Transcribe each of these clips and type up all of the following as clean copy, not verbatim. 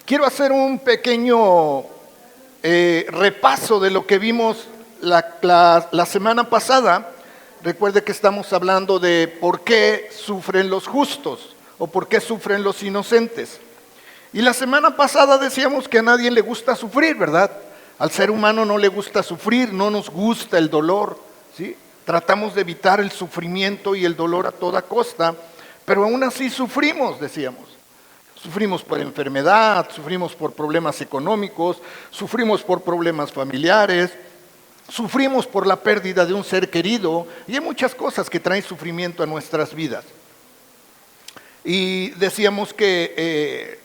Quiero hacer un pequeño repaso de lo que vimos la semana pasada. Recuerde que estamos hablando de por qué sufren los justos o por qué sufren los inocentes. Y la semana pasada decíamos que a nadie le gusta sufrir, ¿verdad? Al ser humano no le gusta sufrir, no nos gusta el dolor, ¿sí? Tratamos de evitar el sufrimiento y el dolor a toda costa, pero aún así sufrimos, decíamos. Sufrimos por enfermedad, sufrimos por problemas económicos, sufrimos por problemas familiares, sufrimos por la pérdida de un ser querido y hay muchas cosas que traen sufrimiento a nuestras vidas. Y decíamos que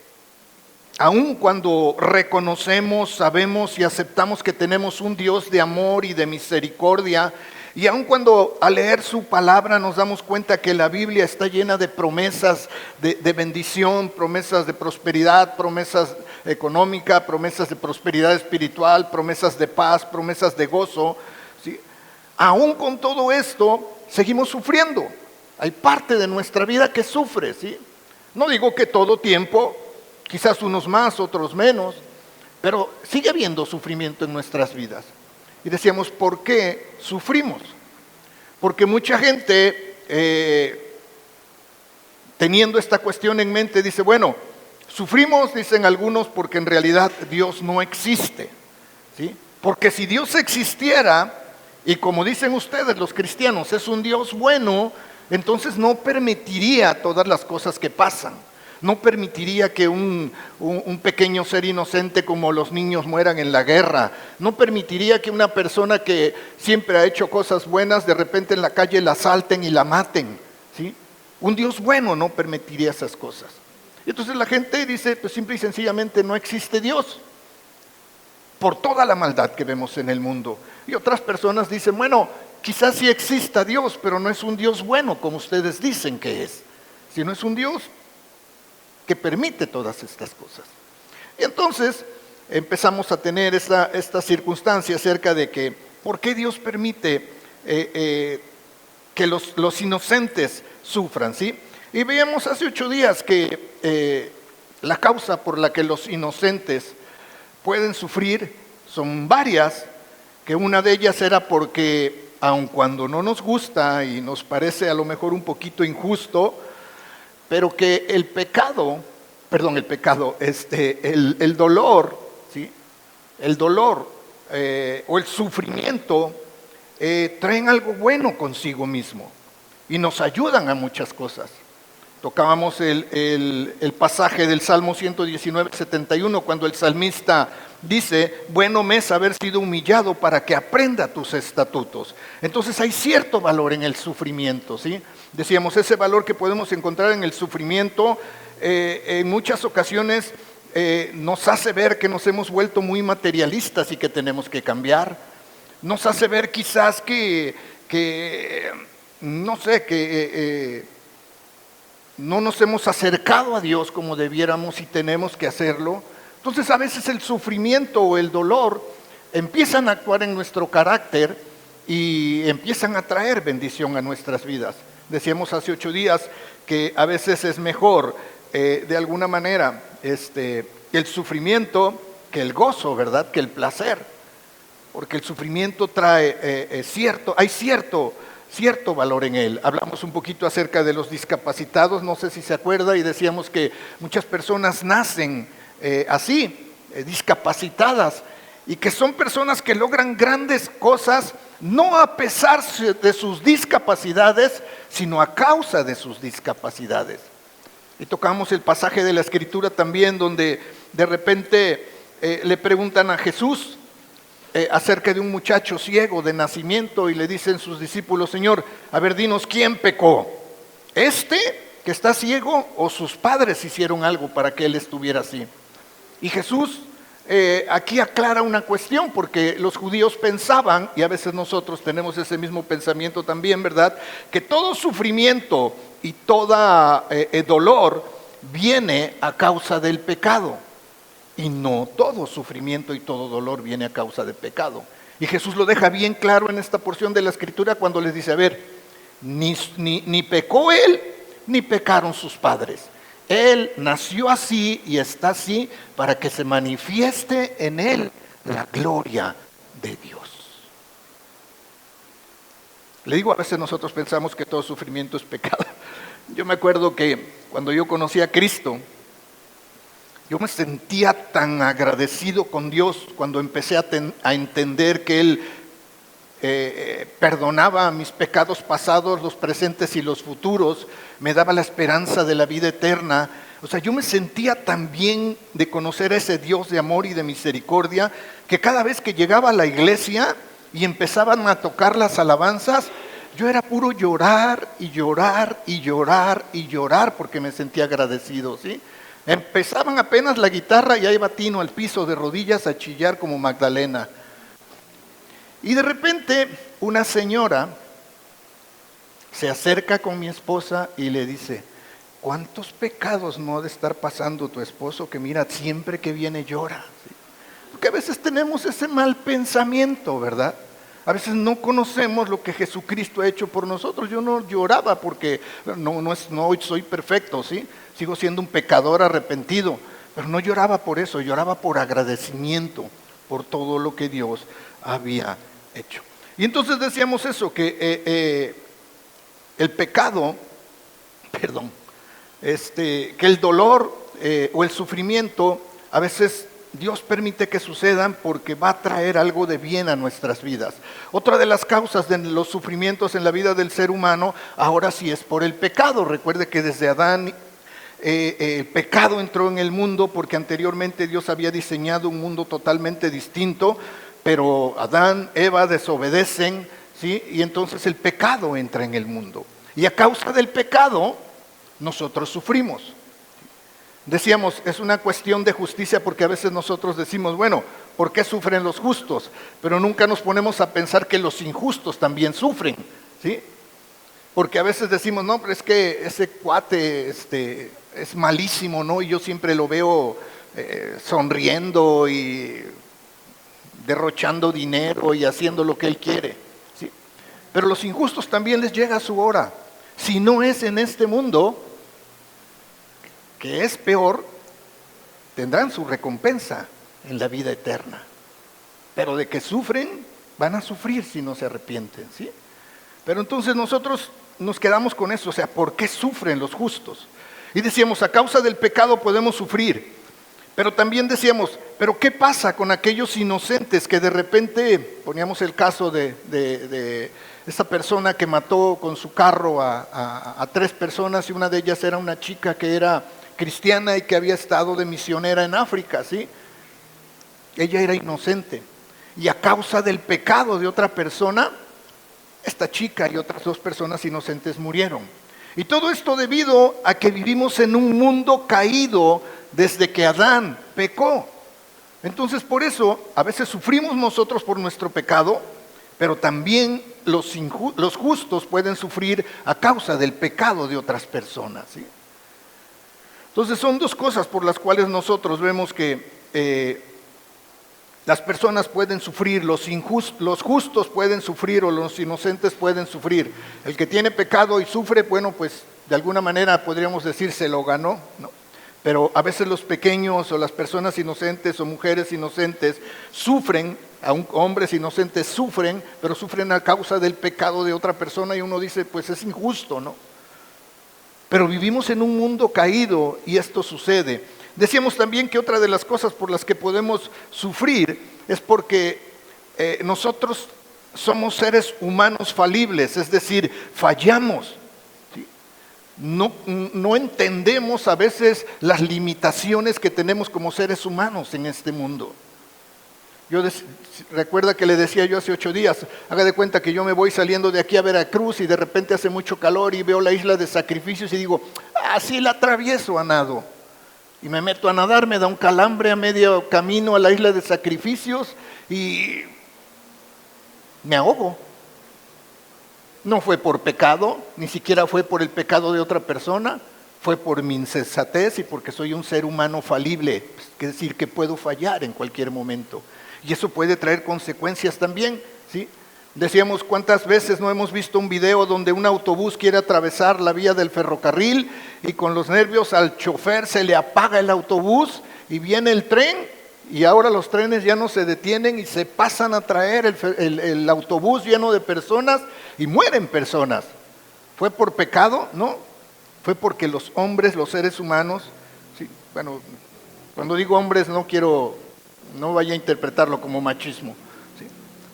aun cuando reconocemos, sabemos y aceptamos que tenemos un Dios de amor y de misericordia, y aun cuando al leer su palabra nos damos cuenta que la Biblia está llena de promesas de bendición, promesas de prosperidad, promesas económicas, promesas de prosperidad espiritual, promesas de paz, promesas de gozo, ¿sí? Aun con todo esto seguimos sufriendo. Hay parte de nuestra vida que sufre, ¿sí? No digo que todo tiempo, quizás unos más, otros menos, pero sigue habiendo sufrimiento en nuestras vidas. Y decíamos, ¿por qué sufrimos? Porque mucha gente, teniendo esta cuestión en mente, dice, bueno, sufrimos, dicen algunos, porque en realidad Dios no existe, ¿sí? Porque si Dios existiera, y como dicen ustedes los cristianos, es un Dios bueno, entonces no permitiría todas las cosas que pasan. No permitiría que un pequeño ser inocente como los niños mueran en la guerra. No permitiría que una persona que siempre ha hecho cosas buenas, de repente en la calle la asalten y la maten, ¿sí? Un Dios bueno no permitiría esas cosas. Y entonces la gente dice, pues simple y sencillamente no existe Dios, por toda la maldad que vemos en el mundo. Y otras personas dicen, bueno, quizás sí exista Dios, pero no es un Dios bueno como ustedes dicen que es, sino es un Dios que permite todas estas cosas. Y entonces empezamos a tener esta circunstancia acerca de que, ¿por qué Dios permite que los inocentes sufran? ¿Sí? Y veíamos hace 8 días que la causa por la que los inocentes pueden sufrir son varias, que una de ellas era porque, aun cuando no nos gusta y nos parece a lo mejor un poquito injusto, pero que el dolor, ¿sí? El dolor o el sufrimiento traen algo bueno consigo mismo y nos ayudan a muchas cosas. Tocábamos el pasaje del Salmo 119, 71, cuando el salmista dice, bueno me es haber sido humillado para que aprenda tus estatutos. Entonces hay cierto valor en el sufrimiento, ¿sí? Decíamos, ese valor que podemos encontrar en el sufrimiento, en muchas ocasiones nos hace ver que nos hemos vuelto muy materialistas y que tenemos que cambiar. Nos hace ver quizás que no nos hemos acercado a Dios como debiéramos y tenemos que hacerlo. Entonces a veces el sufrimiento o el dolor empiezan a actuar en nuestro carácter y empiezan a traer bendición a nuestras vidas. Decíamos hace 8 días que a veces es mejor de alguna manera el sufrimiento que el gozo, ¿verdad? Que el placer, porque el sufrimiento trae hay cierto valor en él. Hablamos un poquito acerca de los discapacitados, no sé si se acuerda, y decíamos que muchas personas nacen así, discapacitadas, y que son personas que logran grandes cosas, no a pesar de sus discapacidades, sino a causa de sus discapacidades. Y tocamos el pasaje de la Escritura también, donde de repente le preguntan a Jesús acerca de un muchacho ciego de nacimiento y le dicen sus discípulos, Señor, a ver, dinos, ¿quién pecó? ¿Este que está ciego o sus padres hicieron algo para que él estuviera así? Y Jesús aquí aclara una cuestión, porque los judíos pensaban, y a veces nosotros tenemos ese mismo pensamiento también, ¿verdad? Que todo sufrimiento y todo dolor viene a causa del pecado. Y no todo sufrimiento y todo dolor viene a causa de pecado. Y Jesús lo deja bien claro en esta porción de la Escritura cuando les dice, a ver, ni pecó él, ni pecaron sus padres. Él nació así y está así para que se manifieste en Él la gloria de Dios. Le digo, a veces nosotros pensamos que todo sufrimiento es pecado. Yo me acuerdo que cuando yo conocí a Cristo, yo me sentía tan agradecido con Dios cuando empecé a entender que Él perdonaba mis pecados pasados, los presentes y los futuros, me daba la esperanza de la vida eterna. O sea, yo me sentía tan bien de conocer a ese Dios de amor y de misericordia, que cada vez que llegaba a la iglesia y empezaban a tocar las alabanzas, yo era puro llorar y llorar y llorar y llorar porque me sentía agradecido, ¿sí? Empezaban apenas la guitarra y ahí iba Tino al piso de rodillas a chillar como Magdalena. Y de repente una señora se acerca con mi esposa y le dice, ¿cuántos pecados no ha de estar pasando tu esposo que mira, siempre que viene llora? ¿Sí? Porque a veces tenemos ese mal pensamiento, ¿verdad? A veces no conocemos lo que Jesucristo ha hecho por nosotros. Yo no lloraba porque no soy perfecto, ¿sí? Sigo siendo un pecador arrepentido, pero no lloraba por eso, lloraba por agradecimiento por todo lo que Dios había hecho. Y entonces decíamos eso, que el pecado, que el dolor o el sufrimiento, a veces Dios permite que sucedan porque va a traer algo de bien a nuestras vidas. Otra de las causas de los sufrimientos en la vida del ser humano, ahora sí es por el pecado. Recuerde que desde Adán el pecado entró en el mundo porque anteriormente Dios había diseñado un mundo totalmente distinto, pero Adán, Eva desobedecen, ¿sí? Y entonces el pecado entra en el mundo. Y a causa del pecado, nosotros sufrimos. Decíamos, es una cuestión de justicia porque a veces nosotros decimos, bueno, ¿por qué sufren los justos? Pero nunca nos ponemos a pensar que los injustos también sufren, ¿sí? Porque a veces decimos, no, pero es que ese cuate es malísimo, ¿no? Y yo siempre lo veo sonriendo y derrochando dinero y haciendo lo que él quiere, ¿sí? Pero los injustos también les llega su hora. Si no es en este mundo, que es peor, tendrán su recompensa en la vida eterna. Pero de que sufren, van a sufrir si no se arrepienten, ¿sí? Pero entonces nosotros nos quedamos con eso, o sea, ¿por qué sufren los justos? Y decíamos, a causa del pecado podemos sufrir. Pero también decíamos, ¿pero qué pasa con aquellos inocentes que de repente, poníamos el caso de esa persona que mató con su carro a 3 personas y una de ellas era una chica que era cristiana y que había estado de misionera en África, ¿sí? Ella era inocente y a causa del pecado de otra persona, esta chica y otras 2 personas inocentes murieron. Y todo esto debido a que vivimos en un mundo caído desde que Adán pecó. Entonces por eso a veces sufrimos nosotros por nuestro pecado, pero también los justos pueden sufrir a causa del pecado de otras personas, ¿sí? Entonces son 2 cosas por las cuales nosotros vemos que las personas pueden sufrir, los justos pueden sufrir o los inocentes pueden sufrir. El que tiene pecado y sufre, bueno, pues de alguna manera podríamos decir se lo ganó, ¿no? Pero a veces los pequeños o las personas inocentes o mujeres inocentes sufren, aun hombres inocentes sufren, pero sufren a causa del pecado de otra persona y uno dice, pues es injusto, ¿no? Pero vivimos en un mundo caído y esto sucede. Decíamos también que otra de las cosas por las que podemos sufrir es porque nosotros somos seres humanos falibles, es decir, fallamos. ¿Sí? No entendemos a veces las limitaciones que tenemos como seres humanos en este mundo. Recuerda que le decía yo hace 8 días, haga de cuenta que yo me voy saliendo de aquí a Veracruz y de repente hace mucho calor y veo la isla de Sacrificios y digo, así la atravieso a nado. Y me meto a nadar, me da un calambre a medio camino a la isla de Sacrificios y me ahogo. No fue por pecado, ni siquiera fue por el pecado de otra persona, fue por mi insensatez y porque soy un ser humano falible, es decir, que puedo fallar en cualquier momento. Y eso puede traer consecuencias también, ¿sí? Decíamos, ¿cuántas veces no hemos visto un video donde un autobús quiere atravesar la vía del ferrocarril y con los nervios al chofer se le apaga el autobús y viene el tren y ahora los trenes ya no se detienen y se pasan a traer el autobús lleno de personas y mueren personas? ¿Fue por pecado? No, fue porque los hombres, los seres humanos, sí, bueno, cuando digo hombres no vaya a interpretarlo como machismo.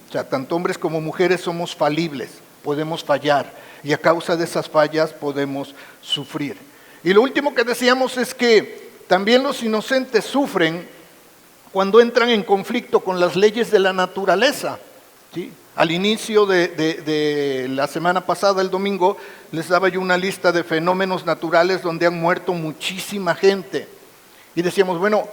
O sea, tanto hombres como mujeres somos falibles, podemos fallar y a causa de esas fallas podemos sufrir. Y lo último que decíamos es que también los inocentes sufren cuando entran en conflicto con las leyes de la naturaleza. ¿Sí? Al inicio de la semana pasada, el domingo, les daba yo una lista de fenómenos naturales donde han muerto muchísima gente. Y decíamos, bueno,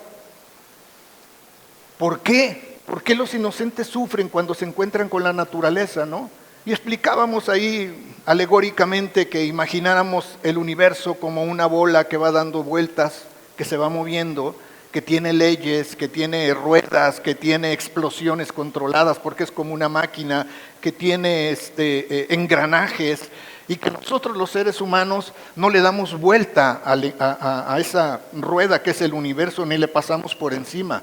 ¿por qué? ¿Por qué los inocentes sufren cuando se encuentran con la naturaleza, no? Y explicábamos ahí alegóricamente que imagináramos el universo como una bola que va dando vueltas, que se va moviendo, que tiene leyes, que tiene ruedas, que tiene explosiones controladas porque es como una máquina, que tiene engranajes, y que nosotros los seres humanos no le damos vuelta a esa rueda que es el universo, ni le pasamos por encima.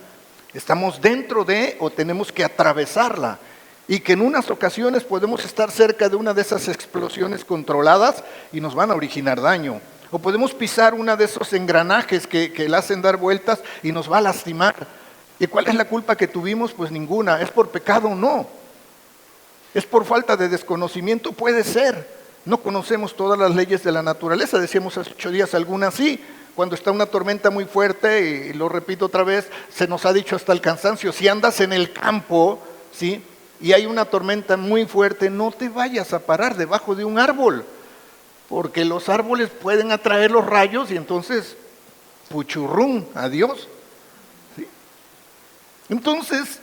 Estamos dentro de o tenemos que atravesarla y que en unas ocasiones podemos estar cerca de una de esas explosiones controladas y nos van a originar daño. O podemos pisar uno de esos engranajes que le hacen dar vueltas y nos va a lastimar. ¿Y cuál es la culpa que tuvimos? Pues ninguna. ¿Es por pecado? No. ¿Es por falta de desconocimiento? Puede ser. No conocemos todas las leyes de la naturaleza. Decíamos hace 8 días, algunas sí. Cuando está una tormenta muy fuerte, y lo repito otra vez, se nos ha dicho hasta el cansancio, si andas en el campo, ¿sí?, y hay una tormenta muy fuerte, no te vayas a parar debajo de un árbol, porque los árboles pueden atraer los rayos y entonces, puchurrún, adiós. ¿Sí? Entonces,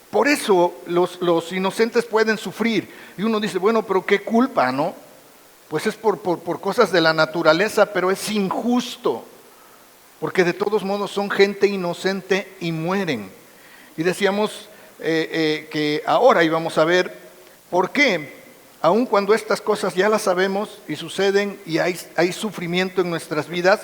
por eso los inocentes pueden sufrir. Y uno dice, bueno, pero qué culpa, ¿no? Pues es por cosas de la naturaleza, pero es injusto, porque de todos modos son gente inocente y mueren. Y decíamos que ahora íbamos a ver por qué, aun cuando estas cosas ya las sabemos y suceden y hay sufrimiento en nuestras vidas,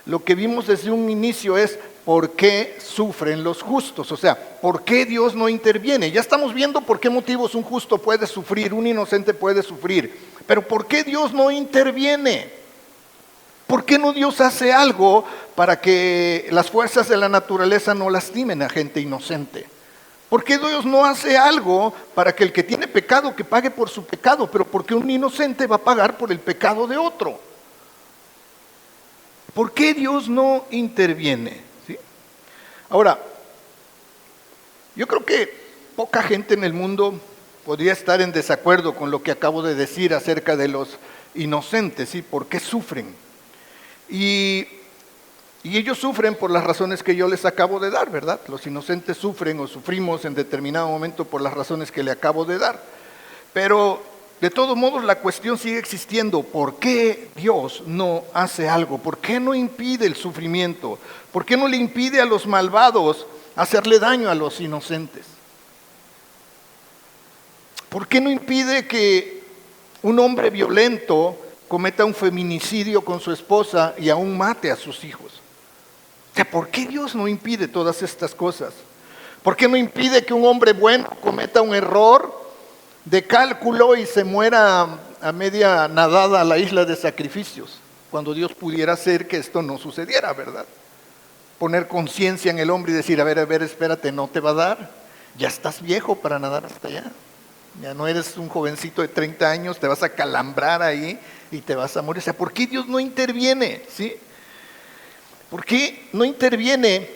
lo que vimos desde un inicio es por qué sufren los justos, o sea, por qué Dios no interviene. Ya estamos viendo por qué motivos un justo puede sufrir, un inocente puede sufrir, pero ¿por qué Dios no interviene? ¿Por qué no Dios hace algo para que las fuerzas de la naturaleza no lastimen a gente inocente? ¿Por qué Dios no hace algo para que el que tiene pecado que pague por su pecado, pero porque un inocente va a pagar por el pecado de otro? ¿Por qué Dios no interviene? ¿Sí? Ahora, yo creo que poca gente en el mundo podría estar en desacuerdo con lo que acabo de decir acerca de los inocentes, ¿sí? ¿Por qué sufren? Y ellos sufren por las razones que yo les acabo de dar, ¿verdad? Los inocentes sufren o sufrimos en determinado momento por las razones que le acabo de dar. Pero de todos modos la cuestión sigue existiendo. ¿Por qué Dios no hace algo? ¿Por qué no impide el sufrimiento? ¿Por qué no le impide a los malvados hacerle daño a los inocentes? ¿Por qué no impide que un hombre violento cometa un feminicidio con su esposa y aún mate a sus hijos? O sea, ¿por qué Dios no impide todas estas cosas? ¿Por qué no impide que un hombre bueno cometa un error de cálculo y se muera a media nadada a la isla de sacrificios, cuando Dios pudiera hacer que esto no sucediera, ¿verdad? Poner conciencia en el hombre y decir, a ver, espérate, no te va a dar, ya estás viejo para nadar hasta allá, ya no eres un jovencito de 30 años, te vas a calambrar ahí y te vas a morir. O sea, ¿por qué Dios no interviene? ¿Sí? ¿Por qué no interviene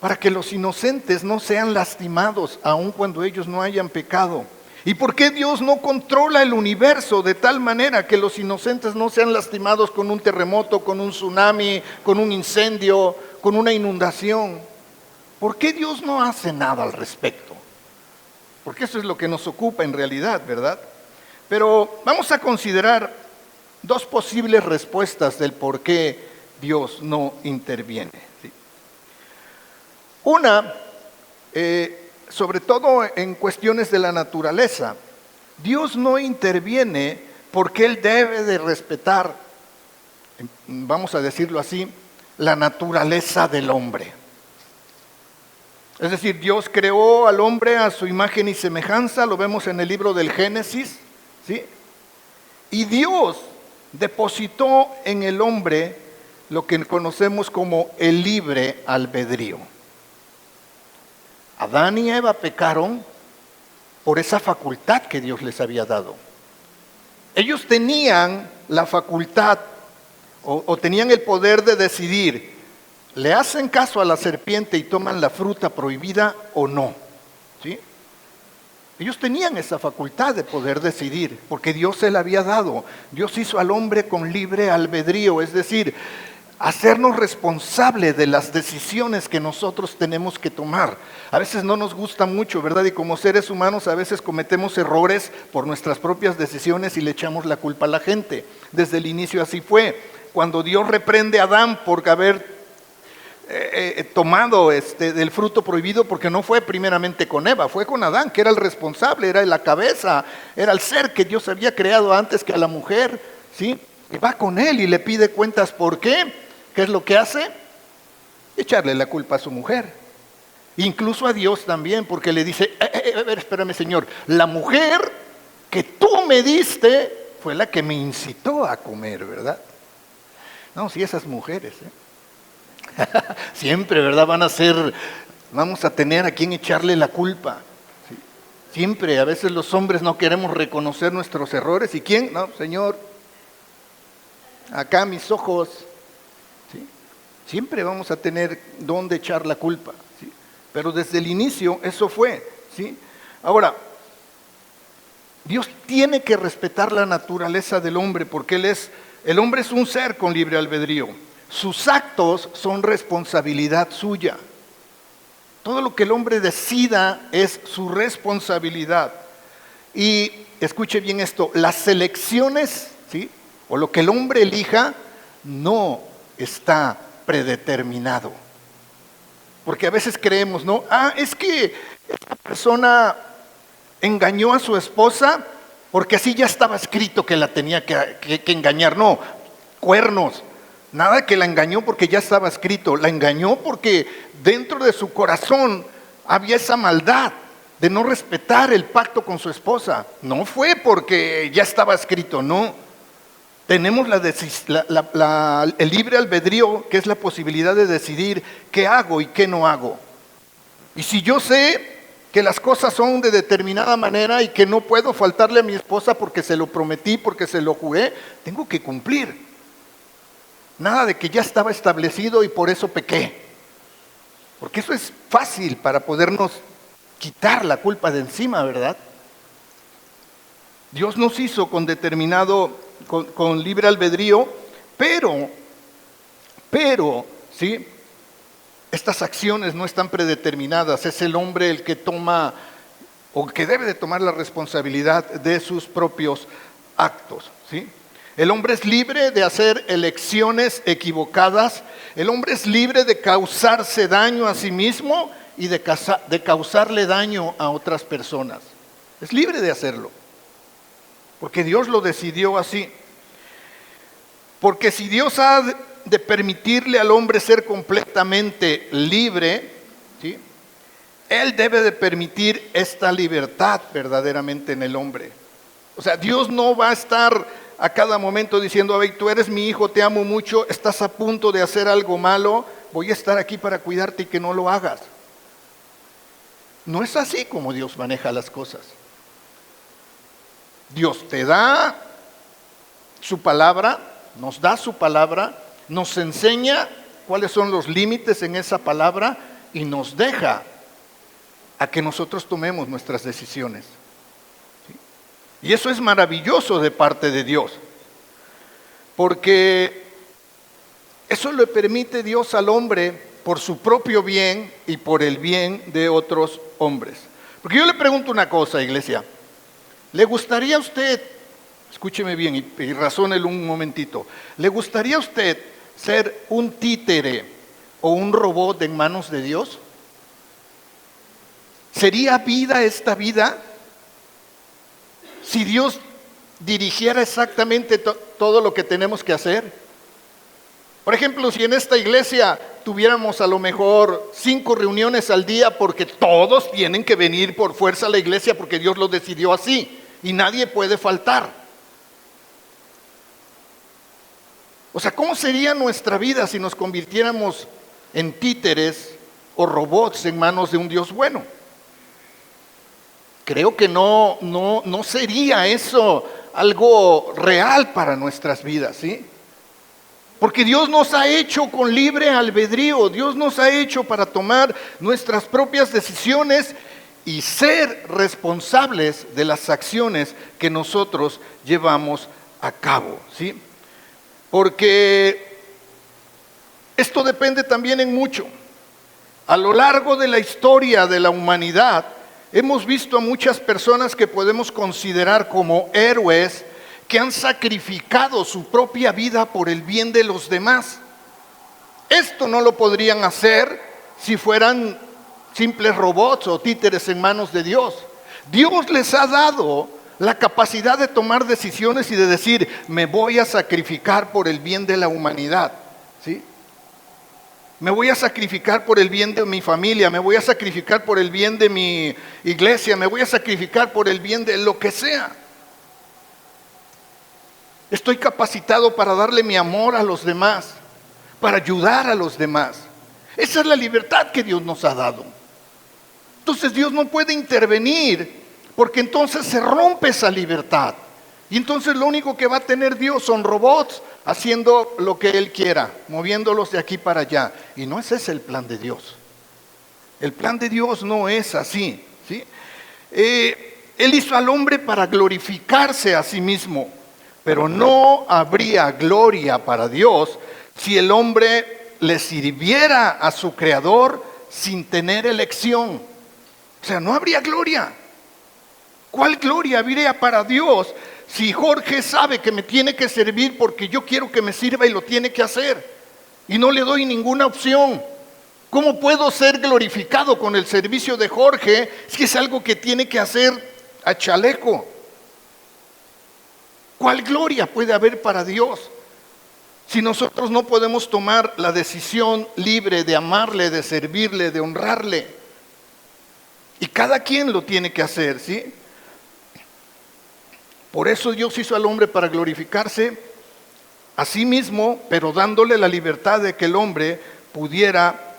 para que los inocentes no sean lastimados, aun cuando ellos no hayan pecado? ¿Y por qué Dios no controla el universo de tal manera que los inocentes no sean lastimados con un terremoto, con un tsunami, con un incendio, con una inundación? ¿Por qué Dios no hace nada al respecto? Porque eso es lo que nos ocupa en realidad, ¿verdad? Pero vamos a considerar 2 posibles respuestas del por qué Dios no interviene. ¿Sí? Una, sobre todo en cuestiones de la naturaleza. Dios no interviene porque Él debe de respetar, vamos a decirlo así, la naturaleza del hombre. Es decir, Dios creó al hombre a su imagen y semejanza, lo vemos en el libro del Génesis, ¿sí? Y Dios depositó en el hombre lo que conocemos como el libre albedrío. Adán y Eva pecaron por esa facultad que Dios les había dado. Ellos tenían la facultad o tenían el poder de decidir, ¿le hacen caso a la serpiente y toman la fruta prohibida o no? ¿Sí? Ellos tenían esa facultad de poder decidir, porque Dios se la había dado. Dios hizo al hombre con libre albedrío, es decir, hacernos responsables de las decisiones que nosotros tenemos que tomar. A veces no nos gusta mucho, ¿verdad? Y como seres humanos a veces cometemos errores por nuestras propias decisiones y le echamos la culpa a la gente. Desde el inicio así fue. Cuando Dios reprende a Adán por haber tomado del fruto prohibido, porque no fue primeramente con Eva, fue con Adán, que era el responsable, era la cabeza, era el ser que Dios había creado antes que a la mujer, ¿sí? Y va con él y le pide cuentas. ¿Por qué? ¿Qué es lo que hace? Echarle la culpa a su mujer. Incluso a Dios también, porque le dice, a ver, espérame, Señor, la mujer que tú me diste fue la que me incitó a comer, ¿verdad? No, sí, esas mujeres, siempre, ¿verdad? Vamos a tener a quien echarle la culpa. ¿Sí? Siempre, a veces los hombres no queremos reconocer nuestros errores. ¿Y quién? No, Señor, acá mis ojos. ¿Sí? Siempre vamos a tener dónde echar la culpa. ¿Sí? Pero desde el inicio eso fue. ¿Sí? Ahora, Dios tiene que respetar la naturaleza del hombre, porque el hombre es un ser con libre albedrío. Sus actos son responsabilidad suya. Todo lo que el hombre decida es su responsabilidad. Y escuche bien esto, las elecciones, ¿sí?, o lo que el hombre elija, no está predeterminado. Porque a veces creemos, ¿no? Es que esta persona engañó a su esposa porque así ya estaba escrito que la tenía que engañar. No, cuernos. Nada que la engañó porque ya estaba escrito. La engañó porque dentro de su corazón había esa maldad de no respetar el pacto con su esposa. No fue porque ya estaba escrito, no. Tenemos el libre albedrío, que es la posibilidad de decidir qué hago y qué no hago. Y si yo sé que las cosas son de determinada manera y que no puedo faltarle a mi esposa porque se lo prometí, porque se lo jugué, tengo que cumplir. Nada de que ya estaba establecido y por eso pequé. Porque eso es fácil para podernos quitar la culpa de encima, ¿verdad? Dios nos hizo con libre albedrío, pero, ¿sí?, estas acciones no están predeterminadas. Es el hombre el que toma, o que debe de tomar la responsabilidad de sus propios actos, ¿sí? El hombre es libre de hacer elecciones equivocadas. El hombre es libre de causarse daño a sí mismo y de causarle daño a otras personas. Es libre de hacerlo, porque Dios lo decidió así. Porque si Dios ha de permitirle al hombre ser completamente libre, ¿sí?, Él debe de permitir esta libertad verdaderamente en el hombre. O sea, Dios no va a estar a cada momento diciendo, a ver, tú eres mi hijo, te amo mucho, estás a punto de hacer algo malo, voy a estar aquí para cuidarte y que no lo hagas. No es así como Dios maneja las cosas. Dios te da su palabra, nos da su palabra, nos enseña cuáles son los límites en esa palabra y nos deja a que nosotros tomemos nuestras decisiones. Y eso es maravilloso de parte de Dios, porque eso le permite Dios al hombre por su propio bien y por el bien de otros hombres. Porque yo le pregunto una cosa, iglesia, ¿le gustaría a usted, escúcheme bien y razónelo un momentito, ¿le gustaría a usted ser un títere o un robot en manos de Dios? ¿Sería vida esta vida si Dios dirigiera exactamente todo lo que tenemos que hacer? Por ejemplo, si en esta iglesia tuviéramos a lo mejor 5 reuniones al día porque todos tienen que venir por fuerza a la iglesia porque Dios lo decidió así y nadie puede faltar. O sea, ¿cómo sería nuestra vida si nos convirtiéramos en títeres o robots en manos de un Dios bueno? Creo que no sería eso algo real para nuestras vidas, ¿sí? Porque Dios nos ha hecho con libre albedrío, Dios nos ha hecho para tomar nuestras propias decisiones y ser responsables de las acciones que nosotros llevamos a cabo, ¿sí? Porque esto depende también en mucho. A lo largo de la historia de la humanidad, hemos visto a muchas personas que podemos considerar como héroes que han sacrificado su propia vida por el bien de los demás. Esto no lo podrían hacer si fueran simples robots o títeres en manos de Dios. Dios les ha dado la capacidad de tomar decisiones y de decir, me voy a sacrificar por el bien de la humanidad, ¿sí? Me voy a sacrificar por el bien de mi familia, me voy a sacrificar por el bien de mi iglesia, me voy a sacrificar por el bien de lo que sea. Estoy capacitado para darle mi amor a los demás, para ayudar a los demás. Esa es la libertad que Dios nos ha dado. Entonces Dios no puede intervenir porque entonces se rompe esa libertad. Y entonces lo único que va a tener Dios son robots haciendo lo que Él quiera, moviéndolos de aquí para allá. Y no es ese el plan de Dios. El plan de Dios no es así, ¿sí? Él hizo al hombre para glorificarse a sí mismo, pero no habría gloria para Dios si el hombre le sirviera a su Creador sin tener elección. O sea, no habría gloria. ¿Cuál gloria habría para Dios si Jorge sabe que me tiene que servir porque yo quiero que me sirva y lo tiene que hacer y no le doy ninguna opción? ¿Cómo puedo ser glorificado con el servicio de Jorge si es algo que tiene que hacer a chaleco? ¿Cuál gloria puede haber para Dios si nosotros no podemos tomar la decisión libre de amarle, de servirle, de honrarle? Y cada quien lo tiene que hacer, ¿sí? Por eso Dios hizo al hombre para glorificarse a sí mismo, pero dándole la libertad de que el hombre pudiera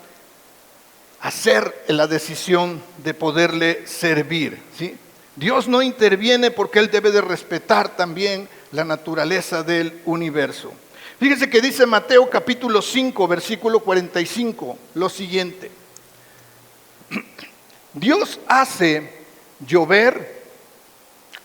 hacer la decisión de poderle servir, ¿sí? Dios no interviene porque Él debe de respetar también la naturaleza del universo. Fíjese que dice Mateo capítulo 5, versículo 45, lo siguiente. Dios hace llover,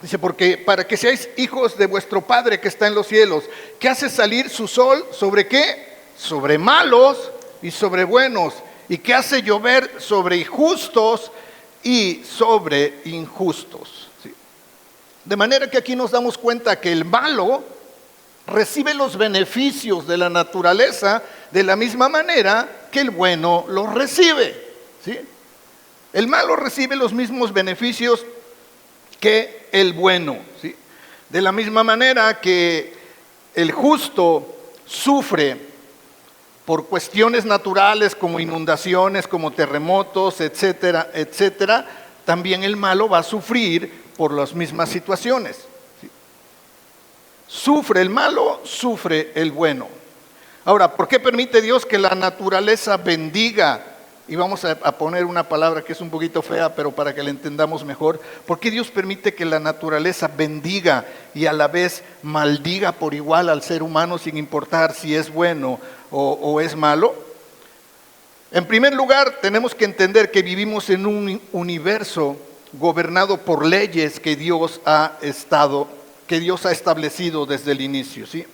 dice, porque para que seáis hijos de vuestro Padre que está en los cielos, que hace salir su sol, ¿sobre qué? Sobre malos y sobre buenos, y que hace llover sobre injustos y sobre injustos, ¿sí? De manera que aquí nos damos cuenta que el malo recibe los beneficios de la naturaleza de la misma manera que el bueno los recibe, ¿sí? El malo recibe los mismos beneficios que el bueno, ¿sí? De la misma manera que el justo sufre por cuestiones naturales como inundaciones, como terremotos, etcétera, etcétera, también el malo va a sufrir por las mismas situaciones, ¿sí? Sufre el malo, sufre el bueno. Ahora, ¿por qué permite Dios que la naturaleza bendiga? Y vamos a poner una palabra que es un poquito fea, pero para que la entendamos mejor. ¿Por qué Dios permite que la naturaleza bendiga y a la vez maldiga por igual al ser humano sin importar si es bueno o es malo? En primer lugar, tenemos que entender que vivimos en un universo gobernado por leyes que Dios ha establecido desde el inicio, ¿sí?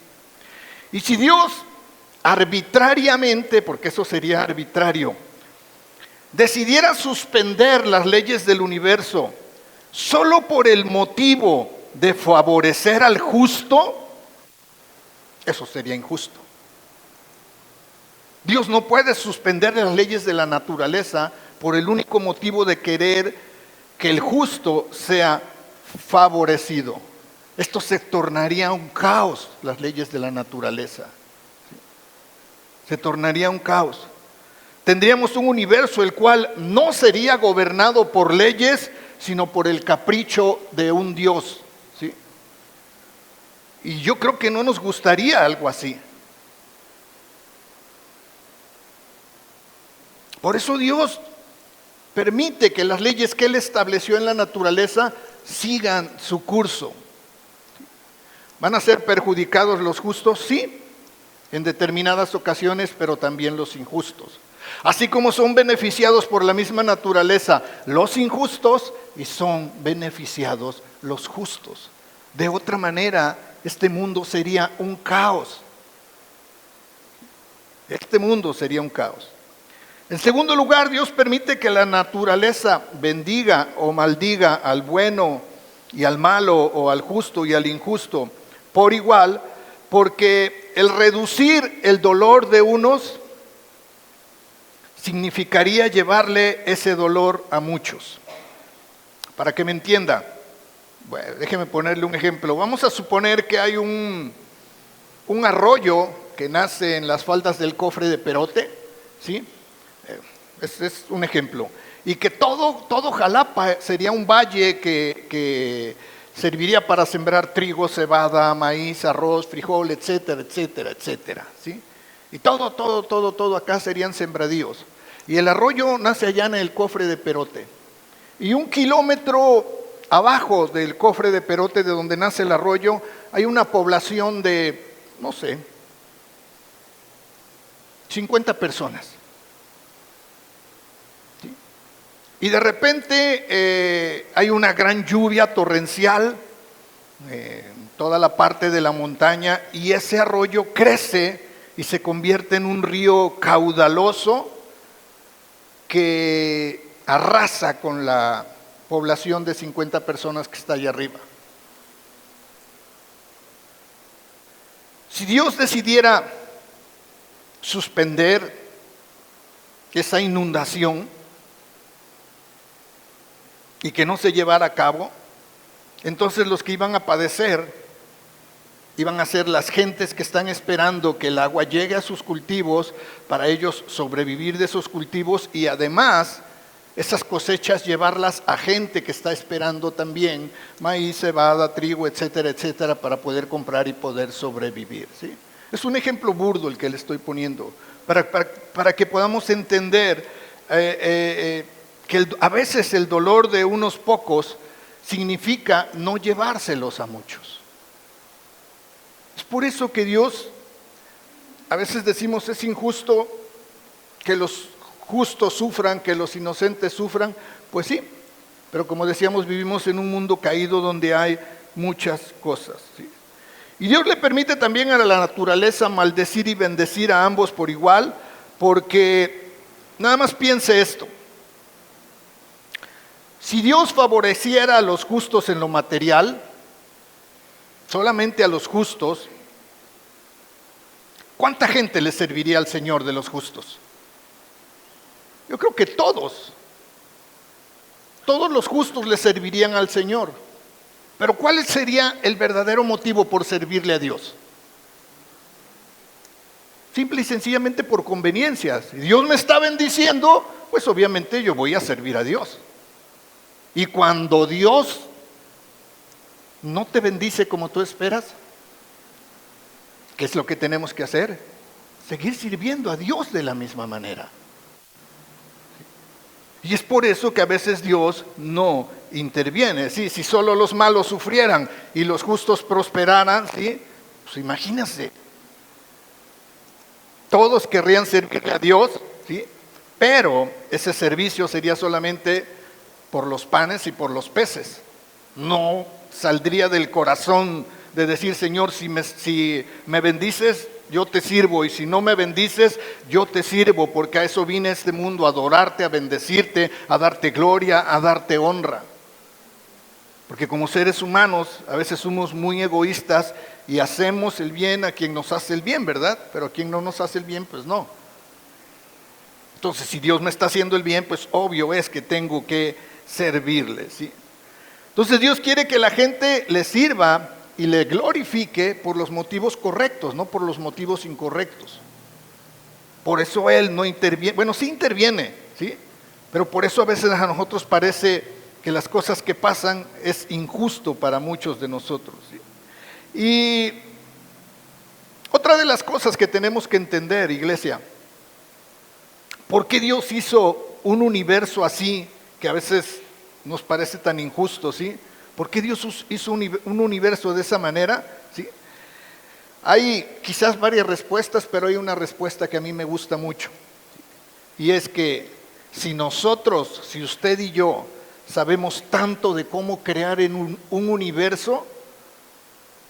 Y si Dios arbitrariamente, porque eso sería arbitrario, decidiera suspender las leyes del universo solo por el motivo de favorecer al justo, eso sería injusto. Dios no puede suspender las leyes de la naturaleza por el único motivo de querer que el justo sea favorecido. Esto se tornaría un caos, las leyes de la naturaleza. Se tornaría un caos. Tendríamos un universo el cual no sería gobernado por leyes, sino por el capricho de un Dios, ¿sí? Y yo creo que no nos gustaría algo así. Por eso Dios permite que las leyes que Él estableció en la naturaleza sigan su curso. ¿Van a ser perjudicados los justos? Sí, en determinadas ocasiones, pero también los injustos. Así como son beneficiados por la misma naturaleza los injustos y son beneficiados los justos. De otra manera, este mundo sería un caos. Este mundo sería un caos. En segundo lugar, Dios permite que la naturaleza bendiga o maldiga al bueno y al malo, o al justo y al injusto por igual, porque el reducir el dolor de unos significaría llevarle ese dolor a muchos. Para que me entienda, bueno, déjeme ponerle un ejemplo. Vamos a suponer que hay un arroyo que nace en las faldas del Cofre de Perote, ¿sí? Es un ejemplo. Y que todo Jalapa sería un valle que serviría para sembrar trigo, cebada, maíz, arroz, frijol, etcétera, etcétera, etcétera, ¿sí? Y todo acá serían sembradíos. Y el arroyo nace allá en el Cofre de Perote. Y 1 kilómetro abajo del Cofre de Perote, de donde nace el arroyo, hay una población de, no sé, 50 personas. ¿Sí? Y de repente hay una gran lluvia torrencial en toda la parte de la montaña, y ese arroyo crece y se convierte en un río caudaloso que arrasa con la población de 50 personas que está allá arriba. Si Dios decidiera suspender esa inundación y que no se llevara a cabo, entonces los que iban a padecer iban a ser las gentes que están esperando que el agua llegue a sus cultivos para ellos sobrevivir de esos cultivos, y además esas cosechas llevarlas a gente que está esperando también maíz, cebada, trigo, etcétera, etcétera, para poder comprar y poder sobrevivir, ¿sí? Es un ejemplo burdo el que le estoy poniendo, para que podamos entender que a veces el dolor de unos pocos significa no llevárselos a muchos. Es por eso que Dios, a veces decimos, es injusto que los justos sufran, que los inocentes sufran. Pues sí, pero como decíamos, vivimos en un mundo caído donde hay muchas cosas, ¿sí? Y Dios le permite también a la naturaleza maldecir y bendecir a ambos por igual, porque nada más piense esto. Si Dios favoreciera a los justos en lo material, solamente a los justos, ¿cuánta gente le serviría al Señor de los justos? Yo creo que todos los justos le servirían al Señor. Pero ¿cuál sería el verdadero motivo por servirle a Dios? Simple y sencillamente por conveniencia. Si Dios me está bendiciendo, pues obviamente yo voy a servir a Dios. Y cuando Dios no te bendice como tú esperas, ¿qué es lo que tenemos que hacer? Seguir sirviendo a Dios de la misma manera. Y es por eso que a veces Dios no interviene. ¿Sí? Si solo los malos sufrieran y los justos prosperaran, ¿sí? Pues imagínense. Todos querrían servirle a Dios, ¿sí? Pero ese servicio sería solamente por los panes y por los peces. No saldría del corazón de decir, Señor, si me bendices, yo te sirvo, y si no me bendices, yo te sirvo, porque a eso vine a este mundo, a adorarte, a bendecirte, a darte gloria, a darte honra. Porque como seres humanos a veces somos muy egoístas y hacemos el bien a quien nos hace el bien, ¿verdad? Pero a quien no nos hace el bien, pues no. Entonces, si Dios me está haciendo el bien, pues obvio es que tengo que servirle, ¿sí? Entonces Dios quiere que la gente le sirva y le glorifique por los motivos correctos, no por los motivos incorrectos. Por eso Él no interviene, bueno, sí interviene, ¿sí? Pero por eso a veces a nosotros parece que las cosas que pasan es injusto para muchos de nosotros, ¿sí? Y otra de las cosas que tenemos que entender, iglesia, ¿por qué Dios hizo un universo así que a veces nos parece tan injusto, ¿sí? ¿Por qué Dios hizo un universo de esa manera? ¿Sí? Hay quizás varias respuestas, pero hay una respuesta que a mí me gusta mucho. Y es que si nosotros, si usted y yo sabemos tanto de cómo crear en un universo,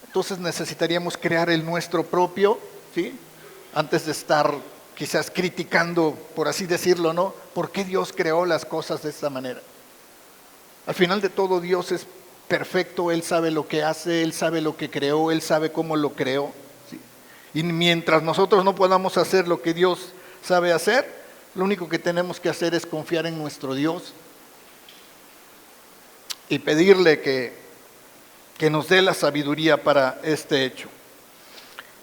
entonces necesitaríamos crear el nuestro propio, ¿sí? Antes de estar quizás criticando, por así decirlo, ¿no? ¿Por qué Dios creó las cosas de esta manera? Al final de todo, Dios es perfecto, Él sabe lo que hace, Él sabe lo que creó, Él sabe cómo lo creó, ¿sí? Y mientras nosotros no podamos hacer lo que Dios sabe hacer, lo único que tenemos que hacer es confiar en nuestro Dios y pedirle que nos dé la sabiduría para este hecho.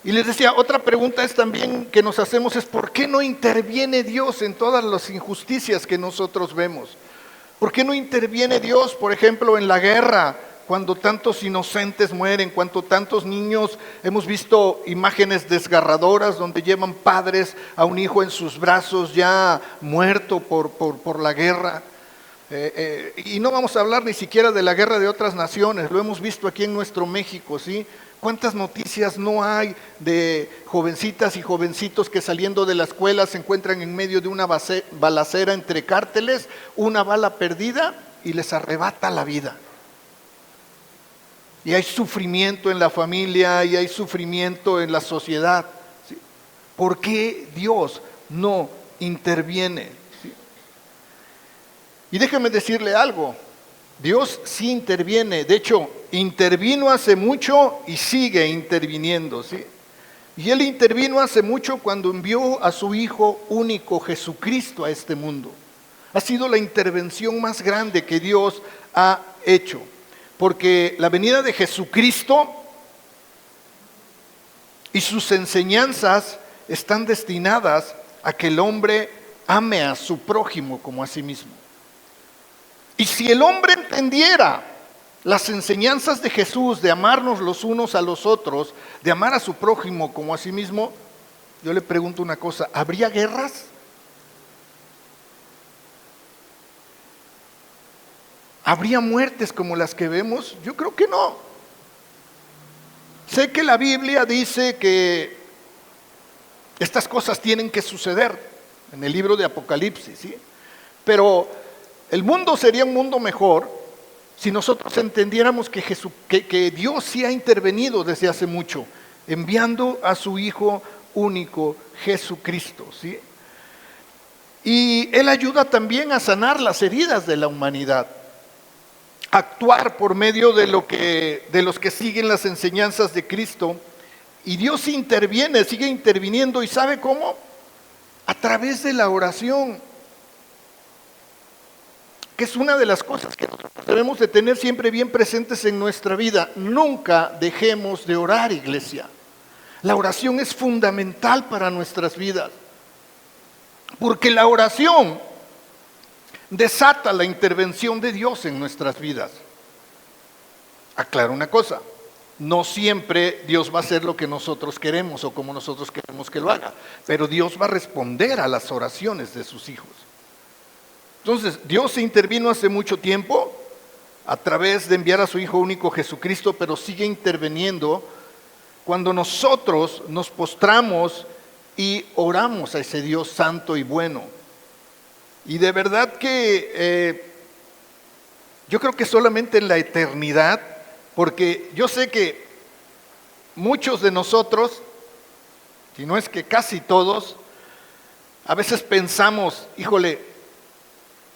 Y les decía, otra pregunta es también que nos hacemos es ¿por qué no interviene Dios en todas las injusticias que nosotros vemos? ¿Por qué no interviene Dios, por ejemplo, en la guerra, cuando tantos inocentes mueren, cuando tantos niños, hemos visto imágenes desgarradoras donde llevan padres a un hijo en sus brazos ya muerto por la guerra? Y no vamos a hablar ni siquiera de la guerra de otras naciones, lo hemos visto aquí en nuestro México, ¿sí? ¿Cuántas noticias no hay de jovencitas y jovencitos que saliendo de la escuela se encuentran en medio de una balacera entre cárteles, una bala perdida y les arrebata la vida? Y hay sufrimiento en la familia y hay sufrimiento en la sociedad, ¿sí? ¿Por qué Dios no interviene? ¿Sí? Y déjeme decirle algo, Dios sí interviene, de hecho, intervino hace mucho y sigue interviniendo, ¿sí? Y Él intervino hace mucho cuando envió a su Hijo único, Jesucristo, a este mundo. Ha sido la intervención más grande que Dios ha hecho, porque la venida de Jesucristo y sus enseñanzas están destinadas a que el hombre ame a su prójimo como a sí mismo. Y si el hombre entendiera las enseñanzas de Jesús de amarnos los unos a los otros, de amar a su prójimo como a sí mismo, yo le pregunto una cosa, ¿habría guerras? ¿Habría muertes como las que vemos? Yo creo que no. Sé que la Biblia dice que estas cosas tienen que suceder en el libro de Apocalipsis, ¿sí? Pero el mundo sería un mundo mejor si nosotros entendiéramos que Dios sí ha intervenido desde hace mucho, enviando a su Hijo único, Jesucristo, ¿sí? Y Él ayuda también a sanar las heridas de la humanidad, actuar por medio de los que siguen las enseñanzas de Cristo. Y Dios interviene, sigue interviniendo, ¿y sabe cómo? A través de la oración, que es una de las cosas que nosotros debemos de tener siempre bien presentes en nuestra vida. Nunca dejemos de orar, iglesia. La oración es fundamental para nuestras vidas, porque la oración desata la intervención de Dios en nuestras vidas. Aclaro una cosa, no siempre Dios va a hacer lo que nosotros queremos o como nosotros queremos que lo haga, pero Dios va a responder a las oraciones de sus hijos. Entonces, Dios se intervino hace mucho tiempo a través de enviar a su Hijo único Jesucristo, pero sigue interviniendo cuando nosotros nos postramos y oramos a ese Dios santo y bueno. Y de verdad que yo creo que solamente en la eternidad, porque yo sé que muchos de nosotros, si no es que casi todos, a veces pensamos, híjole,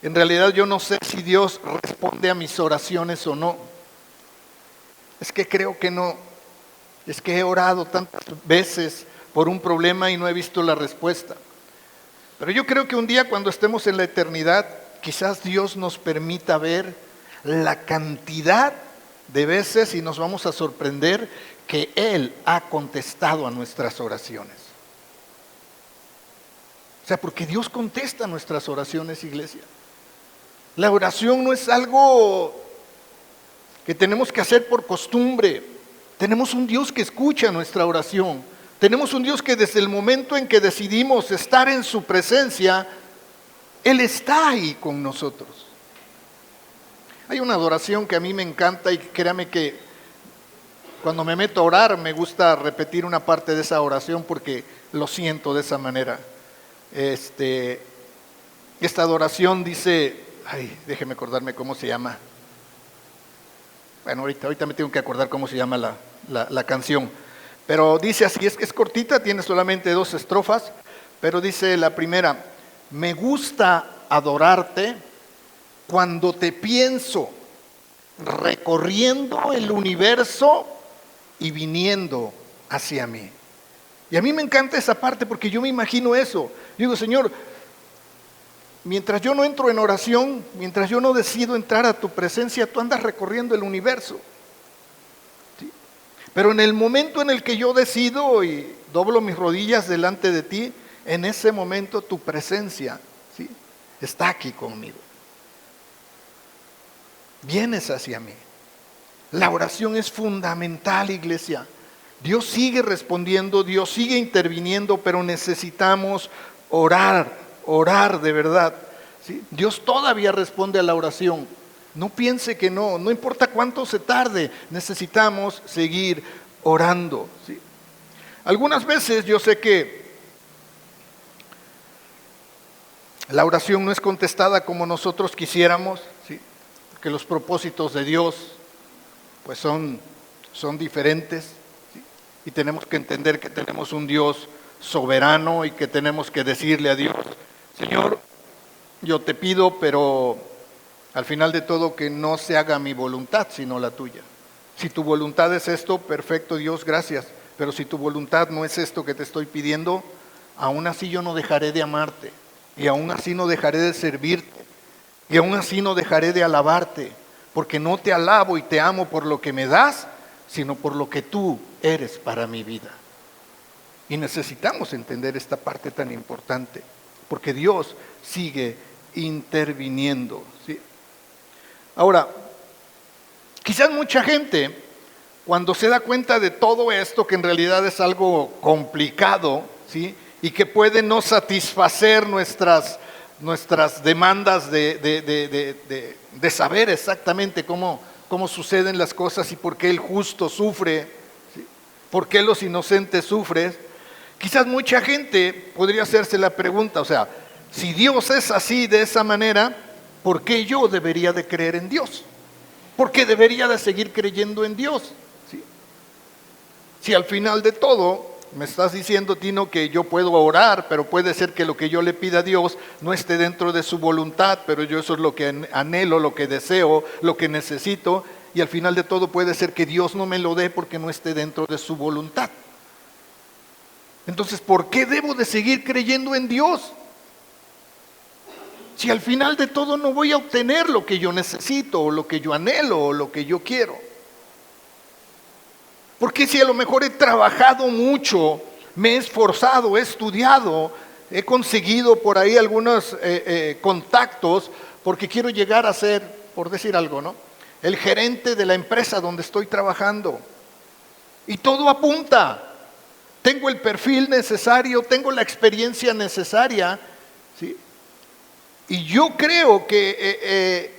en realidad yo no sé si Dios responde a mis oraciones o no. Es que creo que no. Es que he orado tantas veces por un problema y no he visto la respuesta. Pero yo creo que un día cuando estemos en la eternidad, quizás Dios nos permita ver la cantidad de veces y nos vamos a sorprender que Él ha contestado a nuestras oraciones. O sea, porque Dios contesta nuestras oraciones, iglesia. La oración no es algo que tenemos que hacer por costumbre. Tenemos un Dios que escucha nuestra oración. Tenemos un Dios que desde el momento en que decidimos estar en su presencia, Él está ahí con nosotros. Hay una adoración que a mí me encanta y créame que cuando me meto a orar me gusta repetir una parte de esa oración porque lo siento de esa manera. Esta adoración dice, déjeme acordarme cómo se llama. Bueno, ahorita me tengo que acordar cómo se llama la canción. Pero dice así, es cortita, tiene solamente 2 estrofas, pero dice la primera: me gusta adorarte cuando te pienso recorriendo el universo y viniendo hacia mí. Y a mí me encanta esa parte porque yo me imagino eso. Digo, Señor, mientras yo no entro en oración, mientras yo no decido entrar a tu presencia, tú andas recorriendo el universo. ¿Sí? Pero en el momento en el que yo decido y doblo mis rodillas delante de ti, en ese momento tu presencia, ¿sí?, está aquí conmigo. Vienes hacia mí. La oración es fundamental, iglesia. Dios sigue respondiendo, Dios sigue interviniendo, pero necesitamos orar de verdad. ¿Sí? Dios todavía responde a la oración. No piense que no importa cuánto se tarde, necesitamos seguir orando. ¿Sí? Algunas veces yo sé que la oración no es contestada como nosotros quisiéramos, ¿sí?, porque los propósitos de Dios pues son diferentes, ¿sí?, y tenemos que entender que tenemos un Dios soberano y que tenemos que decirle a Dios: Señor, yo te pido, pero al final de todo que no se haga mi voluntad sino la tuya. Si tu voluntad es esto, perfecto, Dios, gracias, pero si tu voluntad no es esto que te estoy pidiendo, aún así yo no dejaré de amarte, y aún así no dejaré de servirte, y aún así no dejaré de alabarte, porque no te alabo y te amo por lo que me das, sino por lo que tú eres para mi vida. Y necesitamos entender esta parte tan importante, porque Dios sigue interviniendo, ¿sí? Ahora, quizás mucha gente, cuando se da cuenta de todo esto, que en realidad es algo complicado, ¿sí?, y que puede no satisfacer nuestras demandas de saber exactamente cómo suceden las cosas y por qué el justo sufre, ¿sí?, por qué los inocentes sufren. Quizás mucha gente podría hacerse la pregunta, o sea, si Dios es así, de esa manera, ¿por qué yo debería de creer en Dios? ¿Por qué debería de seguir creyendo en Dios? ¿Sí? Si al final de todo me estás diciendo, Tino, que yo puedo orar, pero puede ser que lo que yo le pida a Dios no esté dentro de su voluntad, pero yo eso es lo que anhelo, lo que deseo, lo que necesito, y al final de todo puede ser que Dios no me lo dé porque no esté dentro de su voluntad. Entonces, ¿por qué debo de seguir creyendo en Dios? Si al final de todo no voy a obtener lo que yo necesito, o lo que yo anhelo, o lo que yo quiero. Porque si a lo mejor he trabajado mucho, me he esforzado, he estudiado, he conseguido por ahí algunos contactos, porque quiero llegar a ser, por decir algo, ¿no?, el gerente de la empresa donde estoy trabajando. Y todo apunta. Tengo el perfil necesario, tengo la experiencia necesaria, ¿sí? Y yo creo que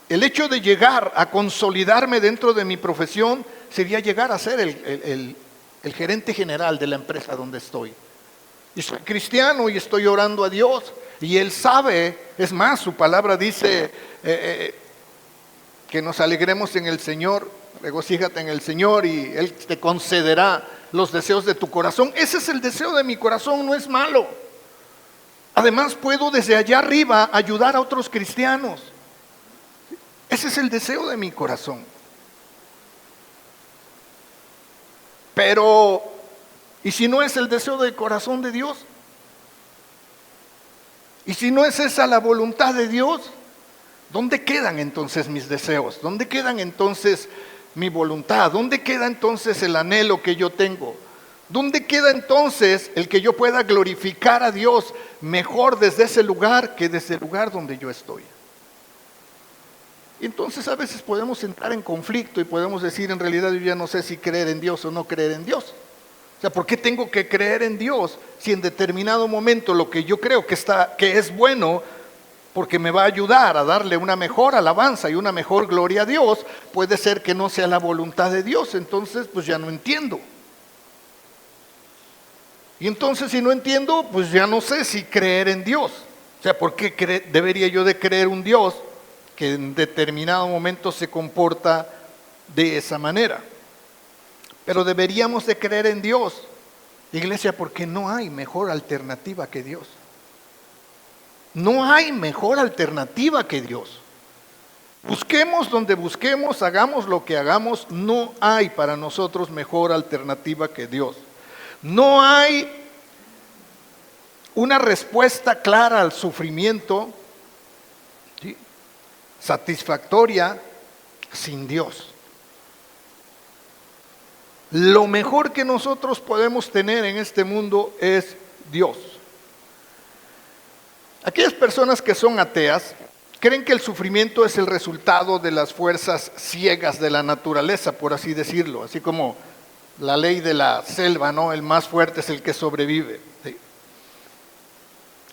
el hecho de llegar a consolidarme dentro de mi profesión sería llegar a ser el gerente general de la empresa donde estoy. Y soy cristiano y estoy orando a Dios y Él sabe, es más, su palabra dice que nos alegremos en el Señor, regocíjate en el Señor y Él te concederá los deseos de tu corazón. Ese es el deseo de mi corazón, no es malo. Además puedo desde allá arriba ayudar a otros cristianos. Ese es el deseo de mi corazón. Pero, ¿y si no es el deseo del corazón de Dios? Y si no es esa la voluntad de Dios, ¿dónde quedan entonces mis deseos? ¿Dónde quedan entonces mi voluntad? ¿Dónde queda entonces el anhelo que yo tengo? ¿Dónde queda entonces el que yo pueda glorificar a Dios mejor desde ese lugar que desde el lugar donde yo estoy? Y entonces a veces podemos entrar en conflicto y podemos decir, en realidad yo ya no sé si creer en Dios o no creer en Dios. O sea, ¿por qué tengo que creer en Dios si en determinado momento lo que yo creo que es bueno, porque me va a ayudar a darle una mejor alabanza y una mejor gloria a Dios, puede ser que no sea la voluntad de Dios? Entonces pues ya no entiendo. Y entonces si no entiendo, pues ya no sé si creer en Dios. O sea, ¿por qué debería yo de creer un Dios que en determinado momento se comporta de esa manera? Pero deberíamos de creer en Dios, iglesia, porque no hay mejor alternativa que Dios. No hay mejor alternativa que Dios. Busquemos donde busquemos, hagamos lo que hagamos, no hay para nosotros mejor alternativa que Dios. No hay una respuesta clara al sufrimiento, ¿sí?, satisfactoria sin Dios. Lo mejor que nosotros podemos tener en este mundo es Dios. Aquellas personas que son ateas creen que el sufrimiento es el resultado de las fuerzas ciegas de la naturaleza, por así decirlo, así como la ley de la selva, ¿no? El más fuerte es el que sobrevive, ¿sí?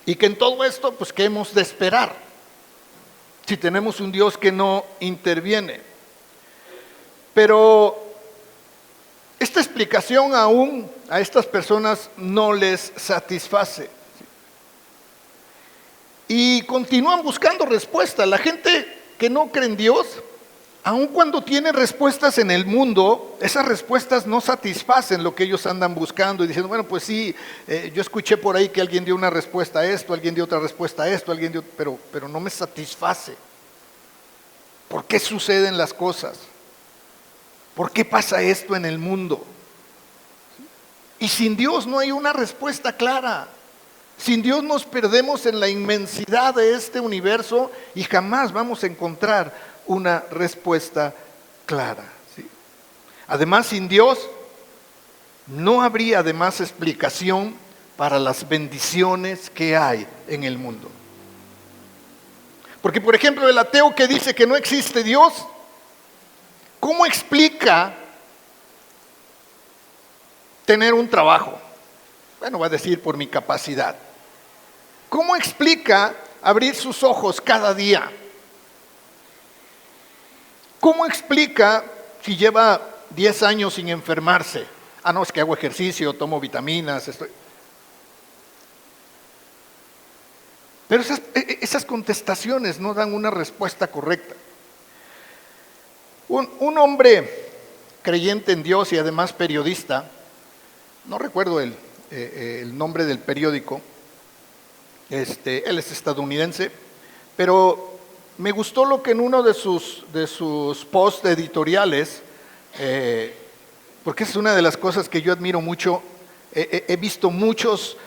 Y que en todo esto, pues, ¿qué hemos de esperar si tenemos un Dios que no interviene? Pero esta explicación aún a estas personas no les satisface. Y continúan buscando respuestas. La gente que no cree en Dios, aun cuando tiene respuestas en el mundo, esas respuestas no satisfacen lo que ellos andan buscando y diciendo, bueno, pues sí, yo escuché por ahí que alguien dio una respuesta a esto, alguien dio otra respuesta a esto, pero no me satisface. ¿Por qué suceden las cosas? ¿Por qué pasa esto en el mundo? Y sin Dios no hay una respuesta clara. Sin Dios nos perdemos en la inmensidad de este universo y jamás vamos a encontrar una respuesta clara, ¿sí? Además, sin Dios no habría además explicación para las bendiciones que hay en el mundo. Porque, por ejemplo, el ateo que dice que no existe Dios, ¿cómo explica tener un trabajo? Bueno, va a decir por mi capacidad. ¿Cómo explica abrir sus ojos cada día? ¿Cómo explica si lleva 10 años sin enfermarse? Ah, no, es que hago ejercicio, tomo vitaminas, Pero esas contestaciones no dan una respuesta correcta. Un hombre creyente en Dios y además periodista, no recuerdo el nombre del periódico, él es estadounidense, pero me gustó lo que en uno de sus posts editoriales, porque es una de las cosas que yo admiro mucho, he visto muchos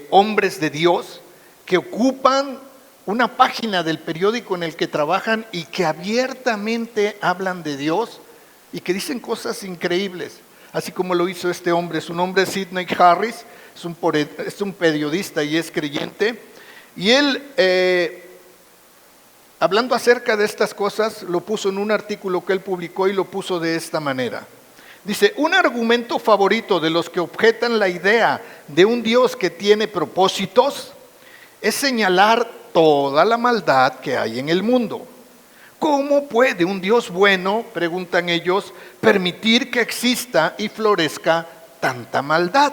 hombres de Dios que ocupan una página del periódico en el que trabajan y que abiertamente hablan de Dios y que dicen cosas increíbles, así como lo hizo este hombre. Su nombre es Sidney Harris, es un periodista y es creyente, y él, hablando acerca de estas cosas, lo puso en un artículo que él publicó y lo puso de esta manera. Dice, un argumento favorito de los que objetan la idea de un Dios que tiene propósitos es señalar toda la maldad que hay en el mundo. ¿Cómo puede un Dios bueno, preguntan ellos, permitir que exista y florezca tanta maldad?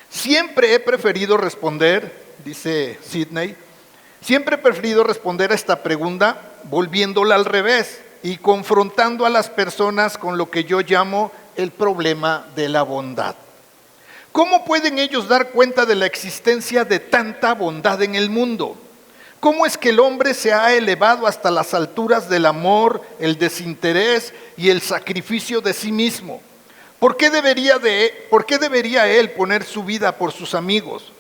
Siempre he preferido responder, dice Sidney, siempre he preferido responder a esta pregunta volviéndola al revés y confrontando a las personas con lo que yo llamo el problema de la bondad. ¿Cómo pueden ellos dar cuenta de la existencia de tanta bondad en el mundo? ¿Cómo es que el hombre se ha elevado hasta las alturas del amor, el desinterés y el sacrificio de sí mismo? ¿Por qué debería él poner su vida por sus amigos?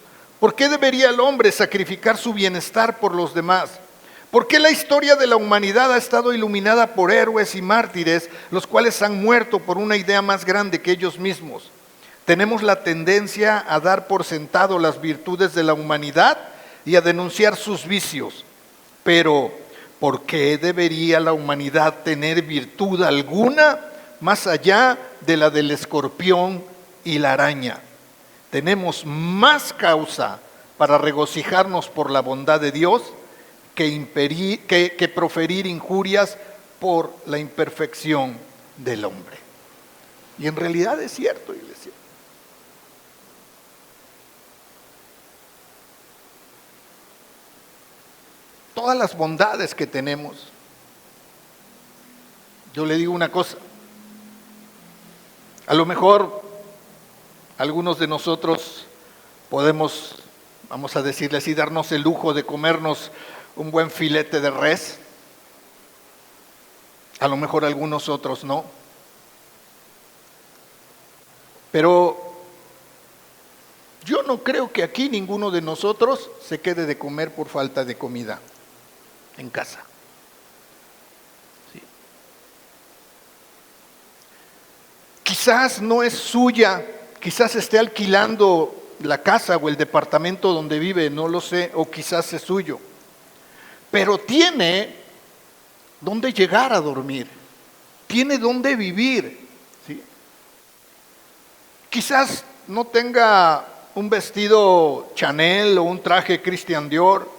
¿Por qué debería el hombre sacrificar su bienestar por los demás? ¿Por qué la historia de la humanidad ha estado iluminada por héroes y mártires, los cuales han muerto por una idea más grande que ellos mismos? Tenemos la tendencia a dar por sentado las virtudes de la humanidad y a denunciar sus vicios. Pero, ¿por qué debería la humanidad tener virtud alguna más allá de la del escorpión y la araña? Tenemos más causa para regocijarnos por la bondad de Dios que proferir injurias por la imperfección del hombre. Y en realidad es cierto, iglesia. Todas las bondades que tenemos, yo le digo una cosa, a lo mejor algunos de nosotros podemos, vamos a decirle así, darnos el lujo de comernos un buen filete de res. A lo mejor algunos otros no. Pero yo no creo que aquí ninguno de nosotros se quede de comer por falta de comida en casa. ¿Sí? Quizás no es suya, quizás esté alquilando la casa o el departamento donde vive, no lo sé, o quizás es suyo. Pero tiene dónde llegar a dormir, tiene dónde vivir. ¿Sí? Quizás no tenga un vestido Chanel o un traje Christian Dior,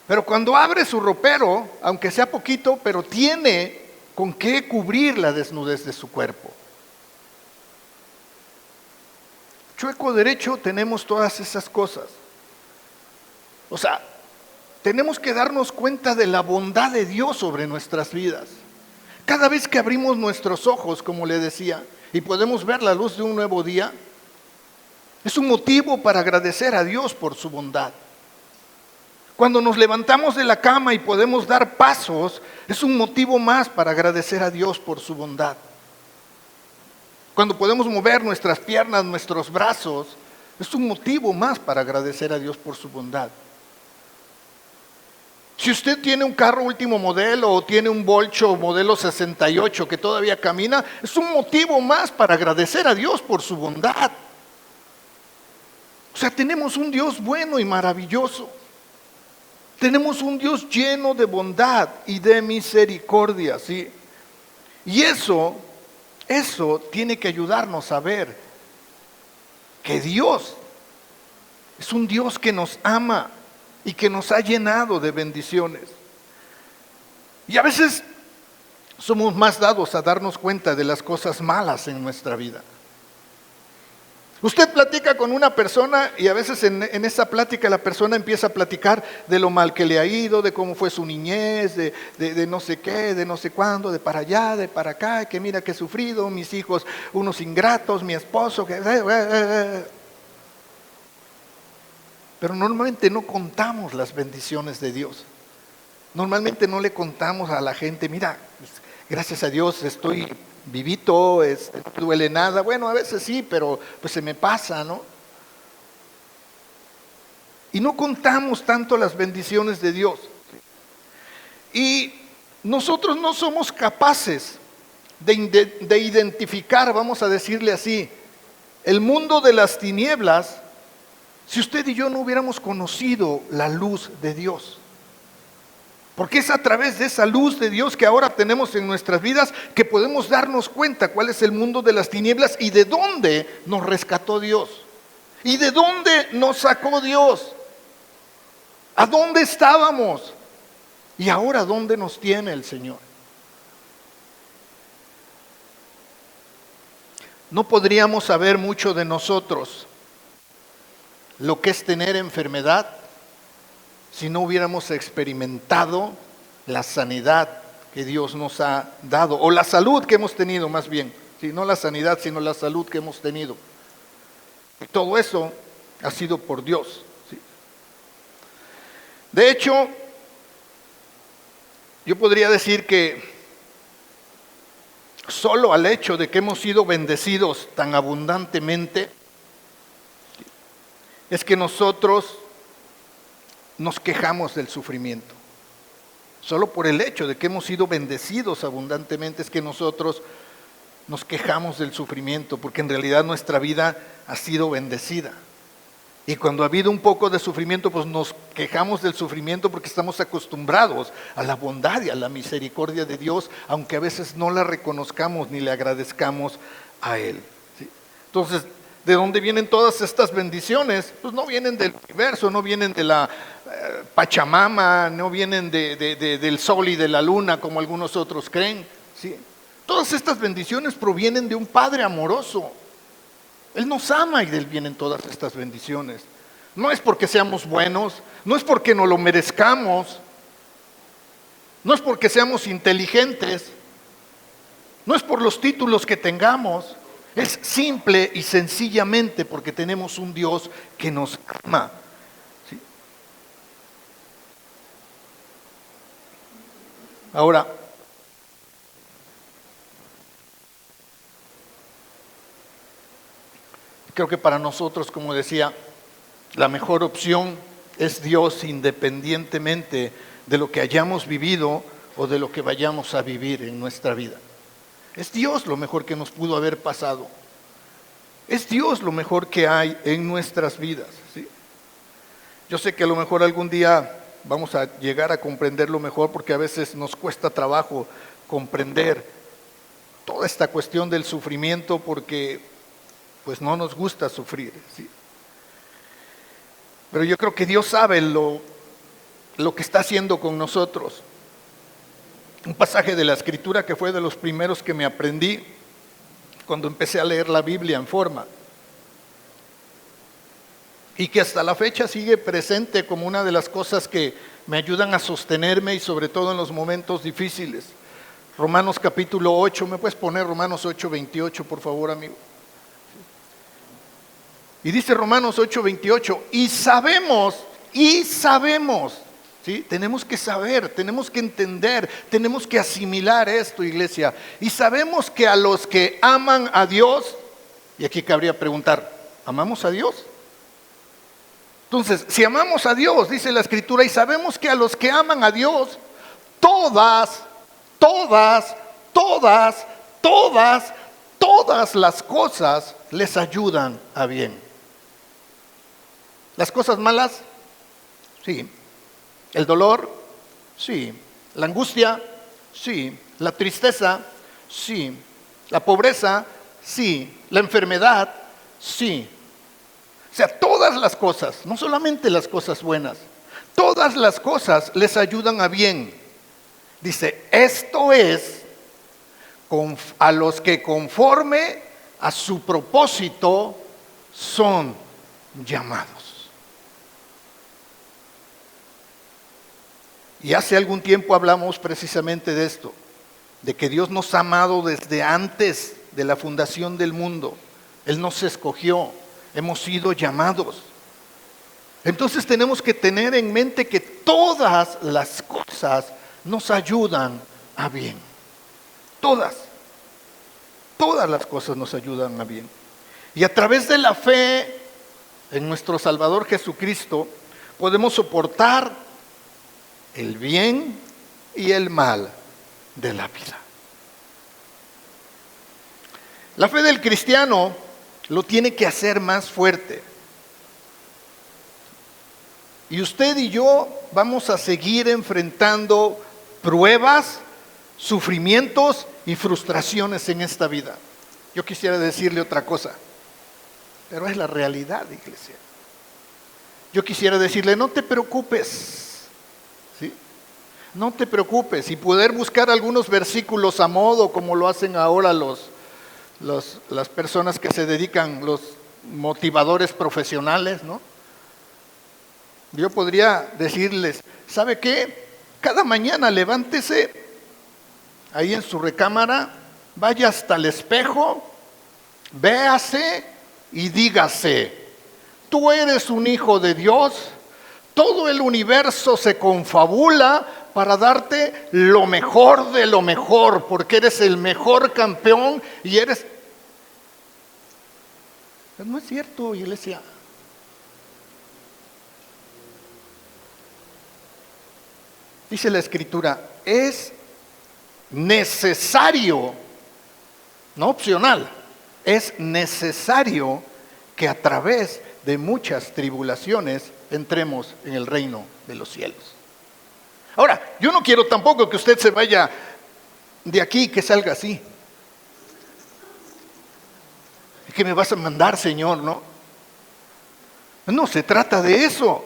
pero cuando abre su ropero, aunque sea poquito, pero tiene con qué cubrir la desnudez de su cuerpo. Chueco derecho tenemos todas esas cosas. O sea, tenemos que darnos cuenta de la bondad de Dios sobre nuestras vidas. Cada vez que abrimos nuestros ojos, como le decía, y podemos ver la luz de un nuevo día, es un motivo para agradecer a Dios por su bondad. Cuando nos levantamos de la cama y podemos dar pasos, es un motivo más para agradecer a Dios por su bondad. Cuando podemos mover nuestras piernas, nuestros brazos, es un motivo más para agradecer a Dios por su bondad. Si usted tiene un carro último modelo o tiene un Volvo modelo 68 que todavía camina, es un motivo más para agradecer a Dios por su bondad. O sea, tenemos un Dios bueno y maravilloso. Tenemos un Dios lleno de bondad y de misericordia, ¿sí? Y eso tiene que ayudarnos a ver que Dios es un Dios que nos ama y que nos ha llenado de bendiciones. Y a veces somos más dados a darnos cuenta de las cosas malas en nuestra vida. Usted platica con una persona y a veces en esa plática la persona empieza a platicar de lo mal que le ha ido, de cómo fue su niñez, de no sé qué, de no sé cuándo, de para allá, de para acá, que mira que he sufrido, mis hijos, unos ingratos, mi esposo, que... Pero normalmente no contamos las bendiciones de Dios. Normalmente no le contamos a la gente, mira, gracias a Dios estoy vivito, no duele nada. Bueno, a veces sí, pero pues se me pasa, ¿no? Y no contamos tanto las bendiciones de Dios. Y nosotros no somos capaces de identificar, vamos a decirle así, el mundo de las tinieblas si usted y yo no hubiéramos conocido la luz de Dios. Porque es a través de esa luz de Dios que ahora tenemos en nuestras vidas que podemos darnos cuenta cuál es el mundo de las tinieblas y de dónde nos rescató Dios. Y de dónde nos sacó Dios. ¿A dónde estábamos? Y ahora, ¿dónde nos tiene el Señor? No podríamos saber mucho de nosotros lo que es tener enfermedad si no hubiéramos experimentado la sanidad que Dios nos ha dado, o la salud que hemos tenido más bien, ¿sí? No la sanidad, sino la salud que hemos tenido. Y todo eso ha sido por Dios, ¿sí? De hecho, yo podría decir que solo al hecho de que hemos sido bendecidos tan abundantemente, es que nosotros nos quejamos del sufrimiento. Solo por el hecho de que hemos sido bendecidos abundantemente es que nosotros nos quejamos del sufrimiento, porque en realidad nuestra vida ha sido bendecida. Y cuando ha habido un poco de sufrimiento, pues nos quejamos del sufrimiento porque estamos acostumbrados a la bondad y a la misericordia de Dios, aunque a veces no la reconozcamos ni le agradezcamos a Él. ¿Sí? Entonces, ¿de dónde vienen todas estas bendiciones? Pues no vienen del universo, no vienen de la Pachamama, no vienen del sol y de la luna como algunos otros creen. ¿Sí? Todas estas bendiciones provienen de un Padre amoroso. Él nos ama y de Él vienen todas estas bendiciones. No es porque seamos buenos, no es porque nos lo merezcamos, no es porque seamos inteligentes, no es por los títulos que tengamos, es simple y sencillamente porque tenemos un Dios que nos ama. ¿Sí? Ahora, creo que para nosotros, como decía, la mejor opción es Dios, independientemente de lo que hayamos vivido o de lo que vayamos a vivir en nuestra vida. Es Dios lo mejor que nos pudo haber pasado. Es Dios lo mejor que hay en nuestras vidas. ¿Sí? Yo sé que a lo mejor algún día vamos a llegar a comprenderlo mejor, porque a veces nos cuesta trabajo comprender toda esta cuestión del sufrimiento, porque pues no nos gusta sufrir, ¿sí? Pero yo creo que Dios sabe lo que está haciendo con nosotros. Un pasaje de la Escritura que fue de los primeros que me aprendí cuando empecé a leer la Biblia en forma, y que hasta la fecha sigue presente como una de las cosas que me ayudan a sostenerme, y sobre todo en los momentos difíciles. Romanos capítulo 8, ¿me puedes poner Romanos 8:28, por favor, amigo? Y dice Romanos 8:28, y sabemos, ¿sí? Tenemos que saber, tenemos que entender, tenemos que asimilar esto, iglesia. Y sabemos que a los que aman a Dios, y aquí cabría preguntar, ¿amamos a Dios? Entonces, si amamos a Dios, dice la Escritura, y sabemos que a los que aman a Dios, todas las cosas les ayudan a bien. Las cosas malas, sí. El dolor, sí. La angustia, sí. La tristeza, sí. La pobreza, sí. La enfermedad, sí. O sea, todas las cosas, no solamente las cosas buenas, todas las cosas les ayudan a bien. Dice, esto es a los que conforme a su propósito son llamados. Y hace algún tiempo hablamos precisamente de esto, de que Dios nos ha amado desde antes de la fundación del mundo. Él nos escogió, hemos sido llamados. Entonces tenemos que tener en mente que todas las cosas nos ayudan a bien. Todas las cosas nos ayudan a bien. Y a través de la fe en nuestro Salvador Jesucristo podemos soportar el bien y el mal de la vida. La fe del cristiano lo tiene que hacer más fuerte. Y usted y yo vamos a seguir enfrentando pruebas, sufrimientos y frustraciones en esta vida. Yo quisiera decirle otra cosa, pero es la realidad, iglesia. Yo quisiera decirle, no te preocupes. ¿Sí? No te preocupes, y poder buscar algunos versículos a modo, como lo hacen ahora las personas que se dedican, los motivadores profesionales, ¿no? Yo podría decirles, ¿sabe qué? Cada mañana levántese ahí en su recámara, vaya hasta el espejo, véase y dígase, tú eres un hijo de Dios. Todo el universo se confabula para darte lo mejor de lo mejor, porque eres el mejor campeón y eres... Pero no es cierto, iglesia. Dice la Escritura, es necesario, no opcional, es necesario que a través de muchas tribulaciones entremos en el reino de los cielos. Ahora, yo no quiero tampoco que usted se vaya de aquí y que salga así. ¿Qué me vas a mandar, Señor? No se trata de eso.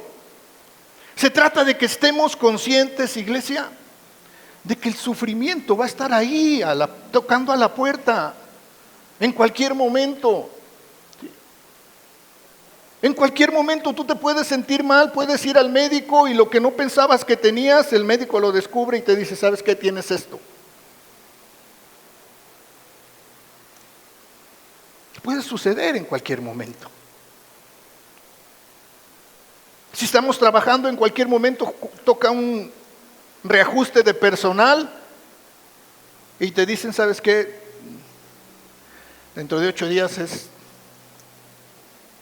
Se trata de que estemos conscientes, iglesia, de que el sufrimiento va a estar ahí, tocando a la puerta, en cualquier momento. En cualquier momento tú te puedes sentir mal, puedes ir al médico y lo que no pensabas que tenías, el médico lo descubre y te dice, ¿sabes qué? Tienes esto. Puede suceder en cualquier momento. Si estamos trabajando, en cualquier momento toca un reajuste de personal y te dicen, ¿sabes qué? Dentro de 8 días es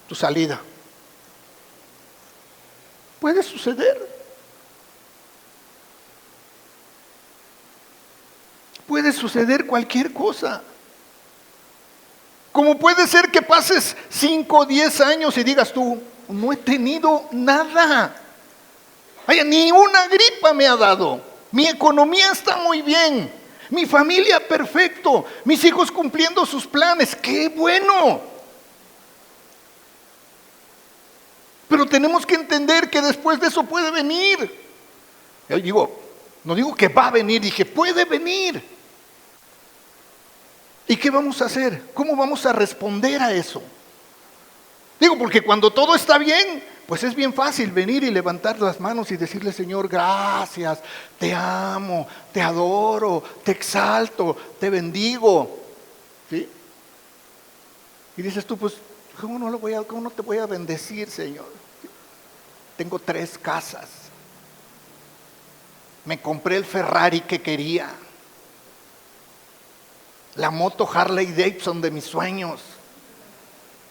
tu salida. Puede suceder. Puede suceder cualquier cosa. Como puede ser que pases 5 o 10 años y digas tú, no he tenido nada. Ni una gripa me ha dado. Mi economía está muy bien. Mi familia perfecto. Mis hijos cumpliendo sus planes. ¡Qué bueno! Pero tenemos que entender que después de eso puede venir. Yo no digo que va a venir, dije puede venir. ¿Y qué vamos a hacer? ¿Cómo vamos a responder a eso? Digo, porque cuando todo está bien, pues es bien fácil venir y levantar las manos y decirle, Señor, gracias, te amo, te adoro, te exalto, te bendigo. ¿Sí? Y dices tú, pues, ¿cómo no te voy a bendecir, Señor? Tengo 3 casas. Me compré el Ferrari que quería. La moto Harley Davidson de mis sueños.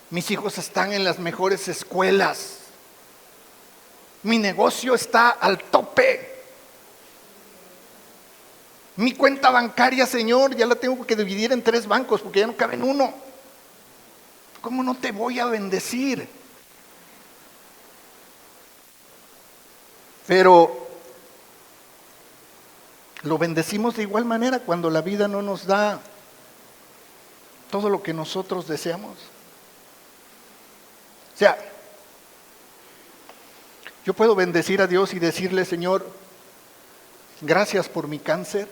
Mis hijos están en las mejores escuelas. Mi negocio está al tope. Mi cuenta bancaria, Señor, ya la tengo que dividir en 3 bancos porque ya no cabe en uno. ¿Cómo no te voy a bendecir? Pero lo bendecimos de igual manera cuando la vida no nos da todo lo que nosotros deseamos. O sea, yo puedo bendecir a Dios y decirle, Señor, gracias por mi cáncer,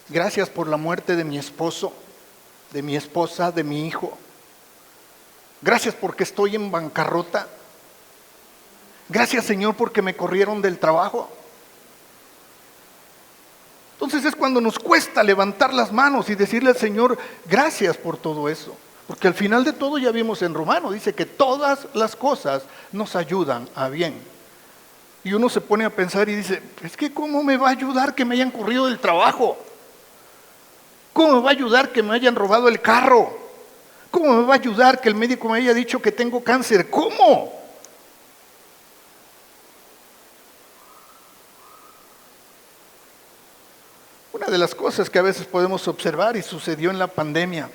gracias por la muerte de mi esposo, de mi esposa, de mi hijo, gracias porque estoy en bancarrota, gracias, Señor, porque me corrieron del trabajo. Entonces es cuando nos cuesta levantar las manos y decirle al Señor, gracias por todo eso. Porque al final de todo ya vimos en Romanos, dice que todas las cosas nos ayudan a bien. Y uno se pone a pensar y dice, es que ¿cómo me va a ayudar que me hayan corrido del trabajo? ¿Cómo me va a ayudar que me hayan robado el carro? ¿Cómo me va a ayudar que el médico me haya dicho que tengo cáncer? ¿Cómo? Una de las cosas que a veces podemos observar y sucedió en la pandemia,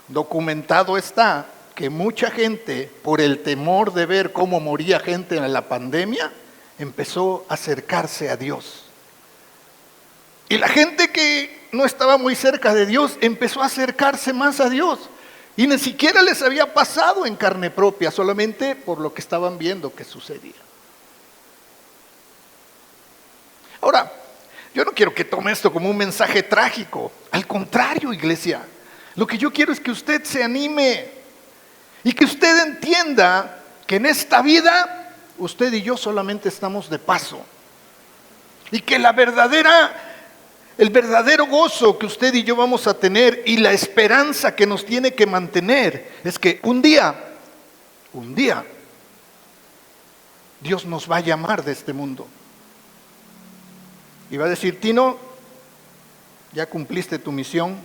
documentado está que mucha gente, por el temor de ver cómo moría gente en la pandemia, empezó a acercarse a Dios. Y la gente que no estaba muy cerca de Dios empezó a acercarse más a Dios. Y ni siquiera les había pasado en carne propia, solamente por lo que estaban viendo que sucedía. Ahora, yo no quiero que tome esto como un mensaje trágico. Al contrario, iglesia. Lo que yo quiero es que usted se anime y que usted entienda que en esta vida usted y yo solamente estamos de paso. Y que el verdadero gozo que usted y yo vamos a tener y la esperanza que nos tiene que mantener es que un día, Dios nos va a llamar de este mundo. Y va a decir, Tino, ya cumpliste tu misión,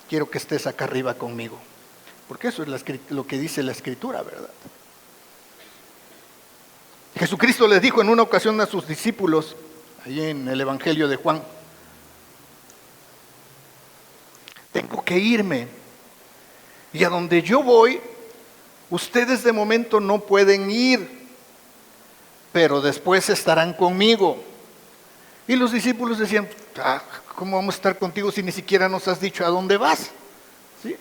quiero que estés acá arriba conmigo. Porque eso es lo que dice la Escritura, ¿verdad? Jesucristo les dijo en una ocasión a sus discípulos, ahí en el Evangelio de Juan, tengo que irme, y a donde yo voy, ustedes de momento no pueden ir, pero después estarán conmigo. Y los discípulos decían, ¿cómo vamos a estar contigo si ni siquiera nos has dicho a dónde vas? ¿Sí?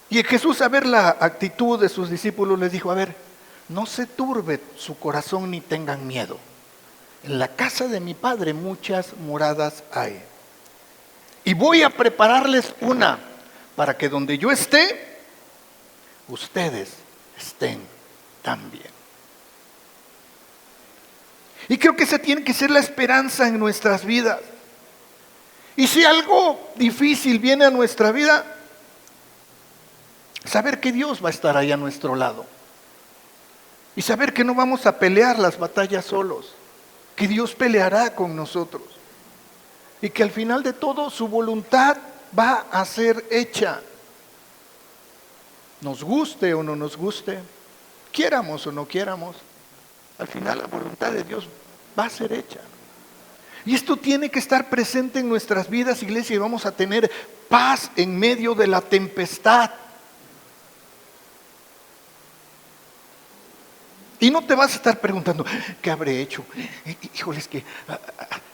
Y Jesús, a ver la actitud de sus discípulos, les dijo, a ver, no se turbe su corazón ni tengan miedo. En la casa de mi Padre muchas moradas hay. Y voy a prepararles una, para que donde yo esté, ustedes estén también. Y creo que esa tiene que ser la esperanza en nuestras vidas. Y si algo difícil viene a nuestra vida, saber que Dios va a estar ahí a nuestro lado. Y saber que no vamos a pelear las batallas solos, que Dios peleará con nosotros. Y que al final de todo su voluntad va a ser hecha. Nos guste o no nos guste, quieramos o no quieramos, al final la voluntad de Dios va a ser hecha. Y esto tiene que estar presente en nuestras vidas, iglesia, y vamos a tener paz en medio de la tempestad. Y no te vas a estar preguntando, ¿qué habré hecho? Híjole, es que,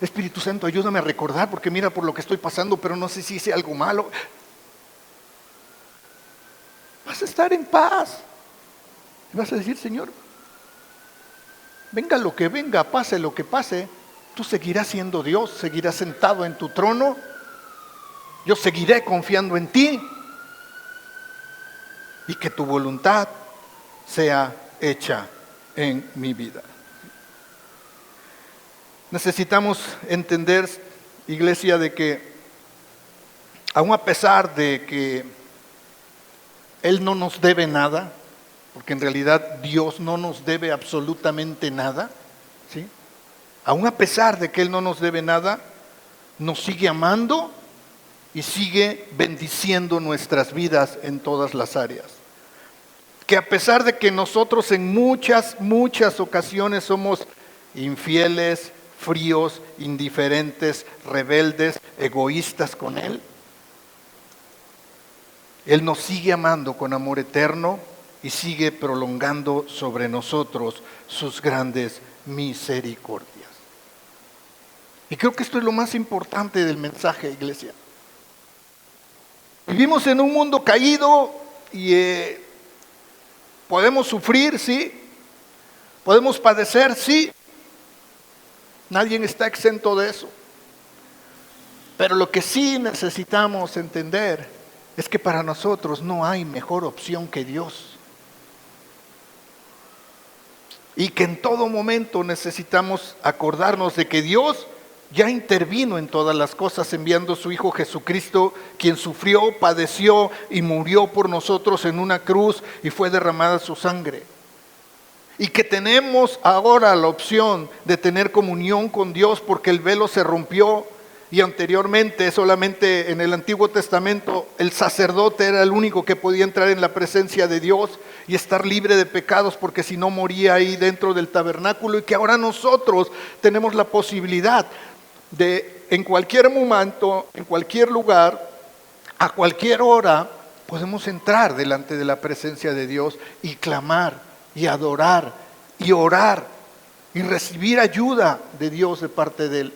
Espíritu Santo, ayúdame a recordar, porque mira por lo que estoy pasando, pero no sé si hice algo malo. Vas a estar en paz. Y vas a decir, Señor, venga lo que venga, pase lo que pase, tú seguirás siendo Dios, seguirás sentado en tu trono, yo seguiré confiando en ti, y que tu voluntad sea hecha en mi vida. Necesitamos entender, iglesia, de que aun a pesar de que Él no nos debe nada, porque en realidad Dios no nos debe absolutamente nada, ¿sí? Aun a pesar de que Él no nos debe nada, nos sigue amando y sigue bendiciendo nuestras vidas en todas las áreas. Que a pesar de que nosotros en muchas ocasiones somos infieles, fríos, indiferentes, rebeldes, egoístas con Él, Él nos sigue amando con amor eterno y sigue prolongando sobre nosotros sus grandes misericordias. Y creo que esto es lo más importante del mensaje, iglesia. Vivimos en un mundo caído y podemos sufrir, sí. Podemos padecer, sí. Nadie está exento de eso. Pero lo que sí necesitamos entender es que para nosotros no hay mejor opción que Dios. Y que en todo momento necesitamos acordarnos de que Dios ya intervino en todas las cosas enviando a su Hijo Jesucristo, quien sufrió, padeció y murió por nosotros en una cruz y fue derramada su sangre. Y que tenemos ahora la opción de tener comunión con Dios porque el velo se rompió y anteriormente solamente en el Antiguo Testamento el sacerdote era el único que podía entrar en la presencia de Dios y estar libre de pecados porque si no moría ahí dentro del tabernáculo, y que ahora nosotros tenemos la posibilidad de en cualquier momento, en cualquier lugar, a cualquier hora, podemos entrar delante de la presencia de Dios y clamar y adorar y orar y recibir ayuda de Dios de parte de Él.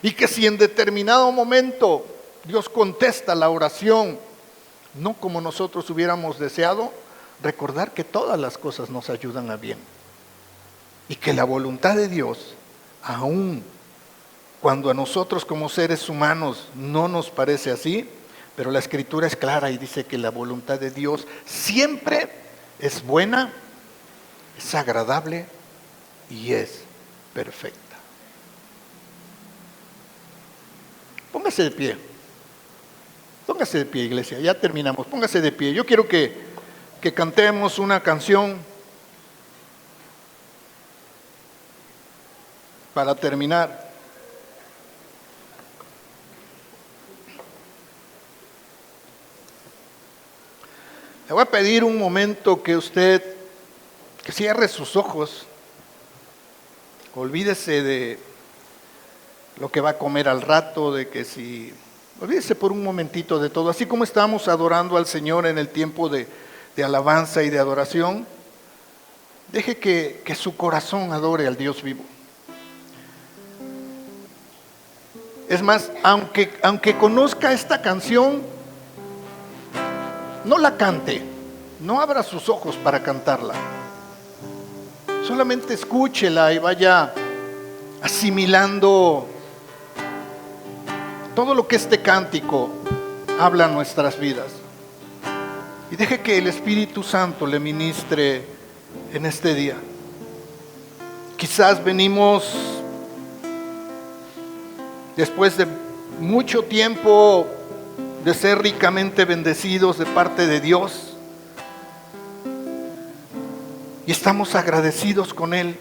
Y que si en determinado momento Dios contesta la oración, no como nosotros hubiéramos deseado, recordar que todas las cosas nos ayudan a bien. Y que la voluntad de Dios, aún cuando a nosotros como seres humanos no nos parece así, pero la Escritura es clara y dice que la voluntad de Dios siempre es buena, es agradable y es perfecta. Póngase de pie. Póngase de pie, iglesia. Ya terminamos. Póngase de pie. Yo quiero que cantemos una canción para terminar. Le voy a pedir un momento que usted que cierre sus ojos, olvídese de lo que va a comer al rato, olvídese por un momentito de todo, así como estamos adorando al Señor en el tiempo de alabanza y de adoración. Deje que su corazón adore al Dios vivo. Es más, aunque conozca esta canción, no la cante, no abra sus ojos para cantarla. Solamente escúchela y vaya asimilando todo lo que este cántico habla en nuestras vidas. Y deje que el Espíritu Santo le ministre en este día. Quizás venimos después de mucho tiempo de ser ricamente bendecidos de parte de Dios y estamos agradecidos con Él.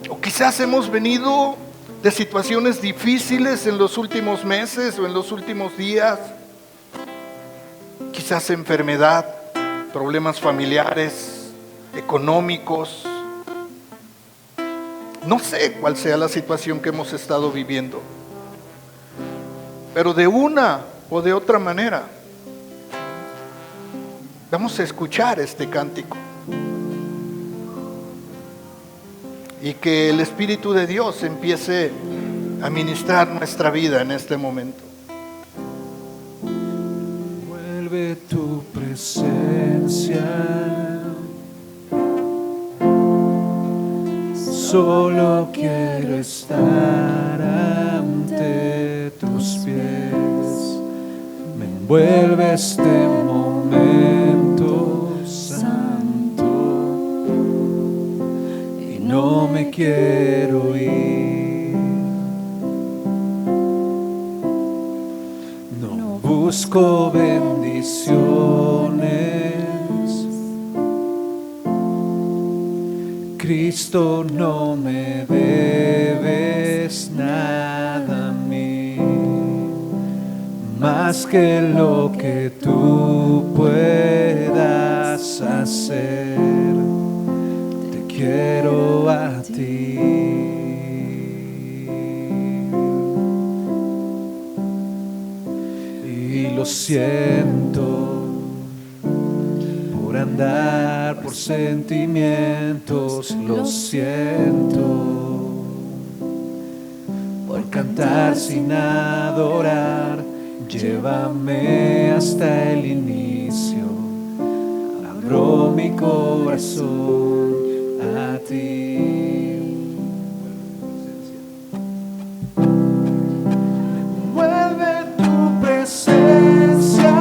O quizás hemos venido de situaciones difíciles en los últimos meses o en los últimos días, quizás enfermedad, problemas familiares, económicos. No sé cuál sea la situación que hemos estado viviendo, pero de una o de otra manera vamos a escuchar este cántico y que el Espíritu de Dios empiece a ministrar nuestra vida en este momento. Vuelve tu presencia, solo quiero estar ante tus pies. Me envuelve este momento santo y no me quiero ir. No busco bendiciones, Cristo, no me debes nada a mí, más que lo que tú puedas hacer. Te quiero a ti. Y lo siento por andar por sentimientos, lo siento por cantar sin adorar. Llévame hasta el inicio, abro mi corazón a ti. Vuelve tu presencia,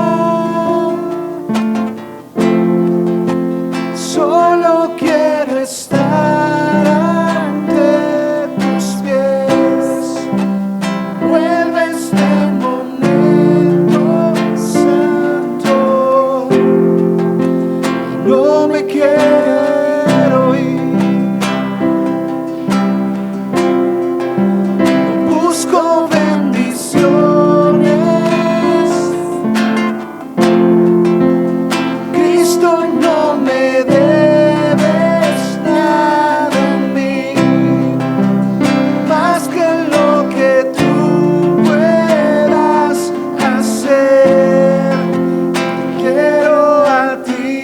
solo quiero estar ante tus pies. Vuelve este momento santo, no me quiero ir. No busco bendiciones, Cristo, no me debes nada a mí, más que lo que tú puedas hacer. Quiero a ti.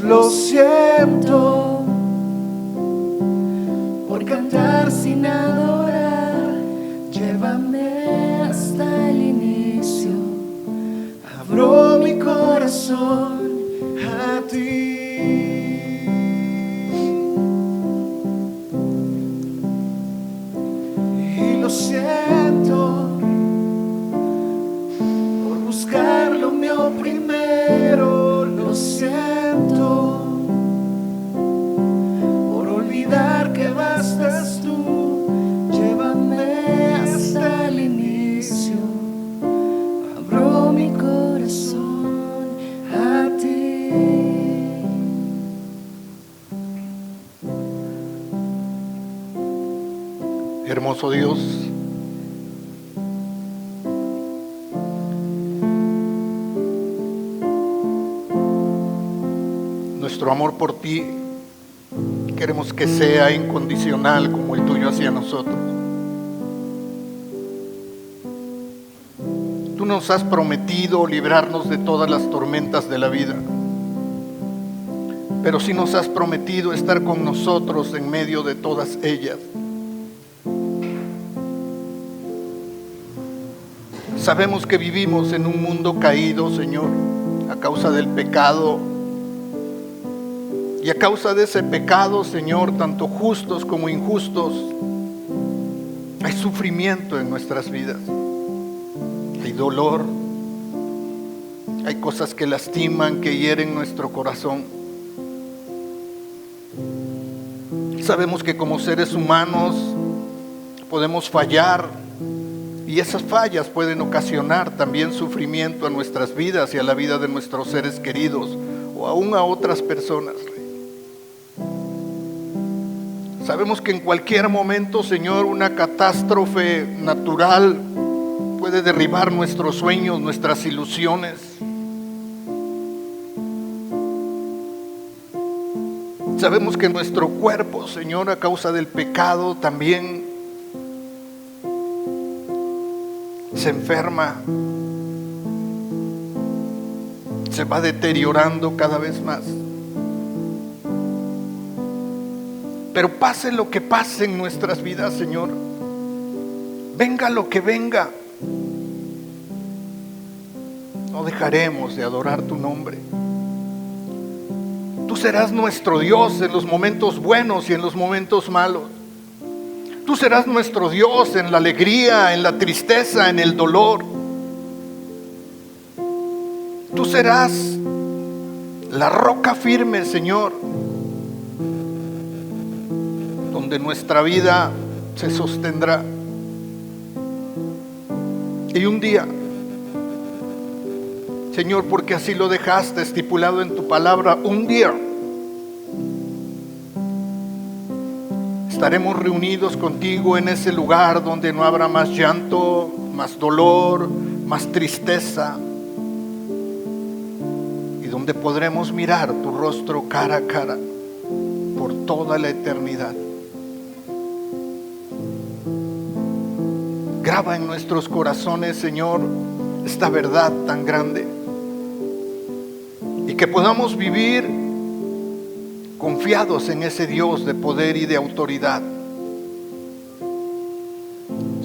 lo siento por cantar sin adorar. Llévame hasta el inicio, abro mi corazón a ti. Y lo siento por buscar lo mío primero. Lo siento por olvidar que bastas tú. Llévame hasta el inicio, abro mi corazón a ti. Hermoso Dios, nuestro amor por ti queremos que sea incondicional como el tuyo hacia nosotros. Tú nos has prometido librarnos de todas las tormentas de la vida, pero sí nos has prometido estar con nosotros en medio de todas ellas. Sabemos que vivimos en un mundo caído, Señor, a causa del pecado. Y a causa de ese pecado, Señor, tanto justos como injustos, hay sufrimiento en nuestras vidas. Hay dolor. Hay cosas que lastiman, que hieren nuestro corazón. Sabemos que como seres humanos podemos fallar. Y esas fallas pueden ocasionar también sufrimiento a nuestras vidas y a la vida de nuestros seres queridos o aún a otras personas. Sabemos que en cualquier momento, Señor, una catástrofe natural puede derribar nuestros sueños, nuestras ilusiones. Sabemos que nuestro cuerpo, Señor, a causa del pecado también se enferma, se va deteriorando cada vez más. Pero pase lo que pase en nuestras vidas, Señor, venga lo que venga, no dejaremos de adorar tu nombre. Tú serás nuestro Dios en los momentos buenos y en los momentos malos. Tú serás nuestro Dios en la alegría, en la tristeza, en el dolor. Tú serás la roca firme, Señor, donde nuestra vida se sostendrá. Y un día, Señor, porque así lo dejaste estipulado en tu palabra, un día estaremos reunidos contigo en ese lugar donde no habrá más llanto, más dolor, más tristeza, y donde podremos mirar tu rostro cara a cara por toda la eternidad. Graba en nuestros corazones, Señor, esta verdad tan grande, y que podamos vivir confiados en ese Dios de poder y de autoridad,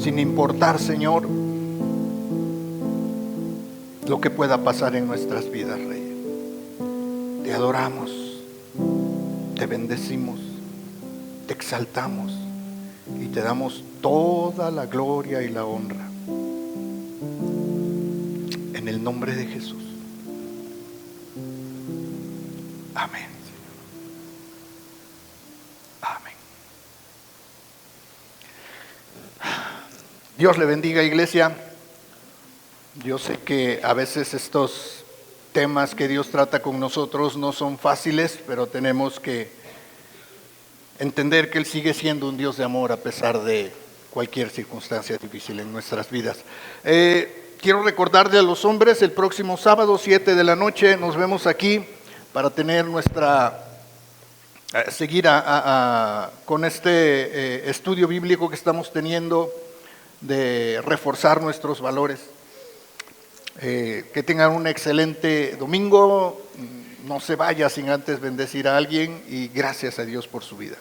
sin importar, Señor, lo que pueda pasar en nuestras vidas, Rey. Te adoramos, te bendecimos, te exaltamos y te damos toda la gloria y la honra. En el nombre de Jesús. Amén. Amén. Dios le bendiga, iglesia. Yo sé que a veces estos temas que Dios trata con nosotros no son fáciles, pero tenemos que entender que Él sigue siendo un Dios de amor a pesar de cualquier circunstancia difícil en nuestras vidas. Quiero recordarle a los hombres, el próximo sábado 7 de la noche nos vemos aquí para tener seguir con este estudio bíblico que estamos teniendo de reforzar nuestros valores. Que tengan un excelente domingo. no se vaya sin antes bendecir a alguien y gracias a Dios por su vida.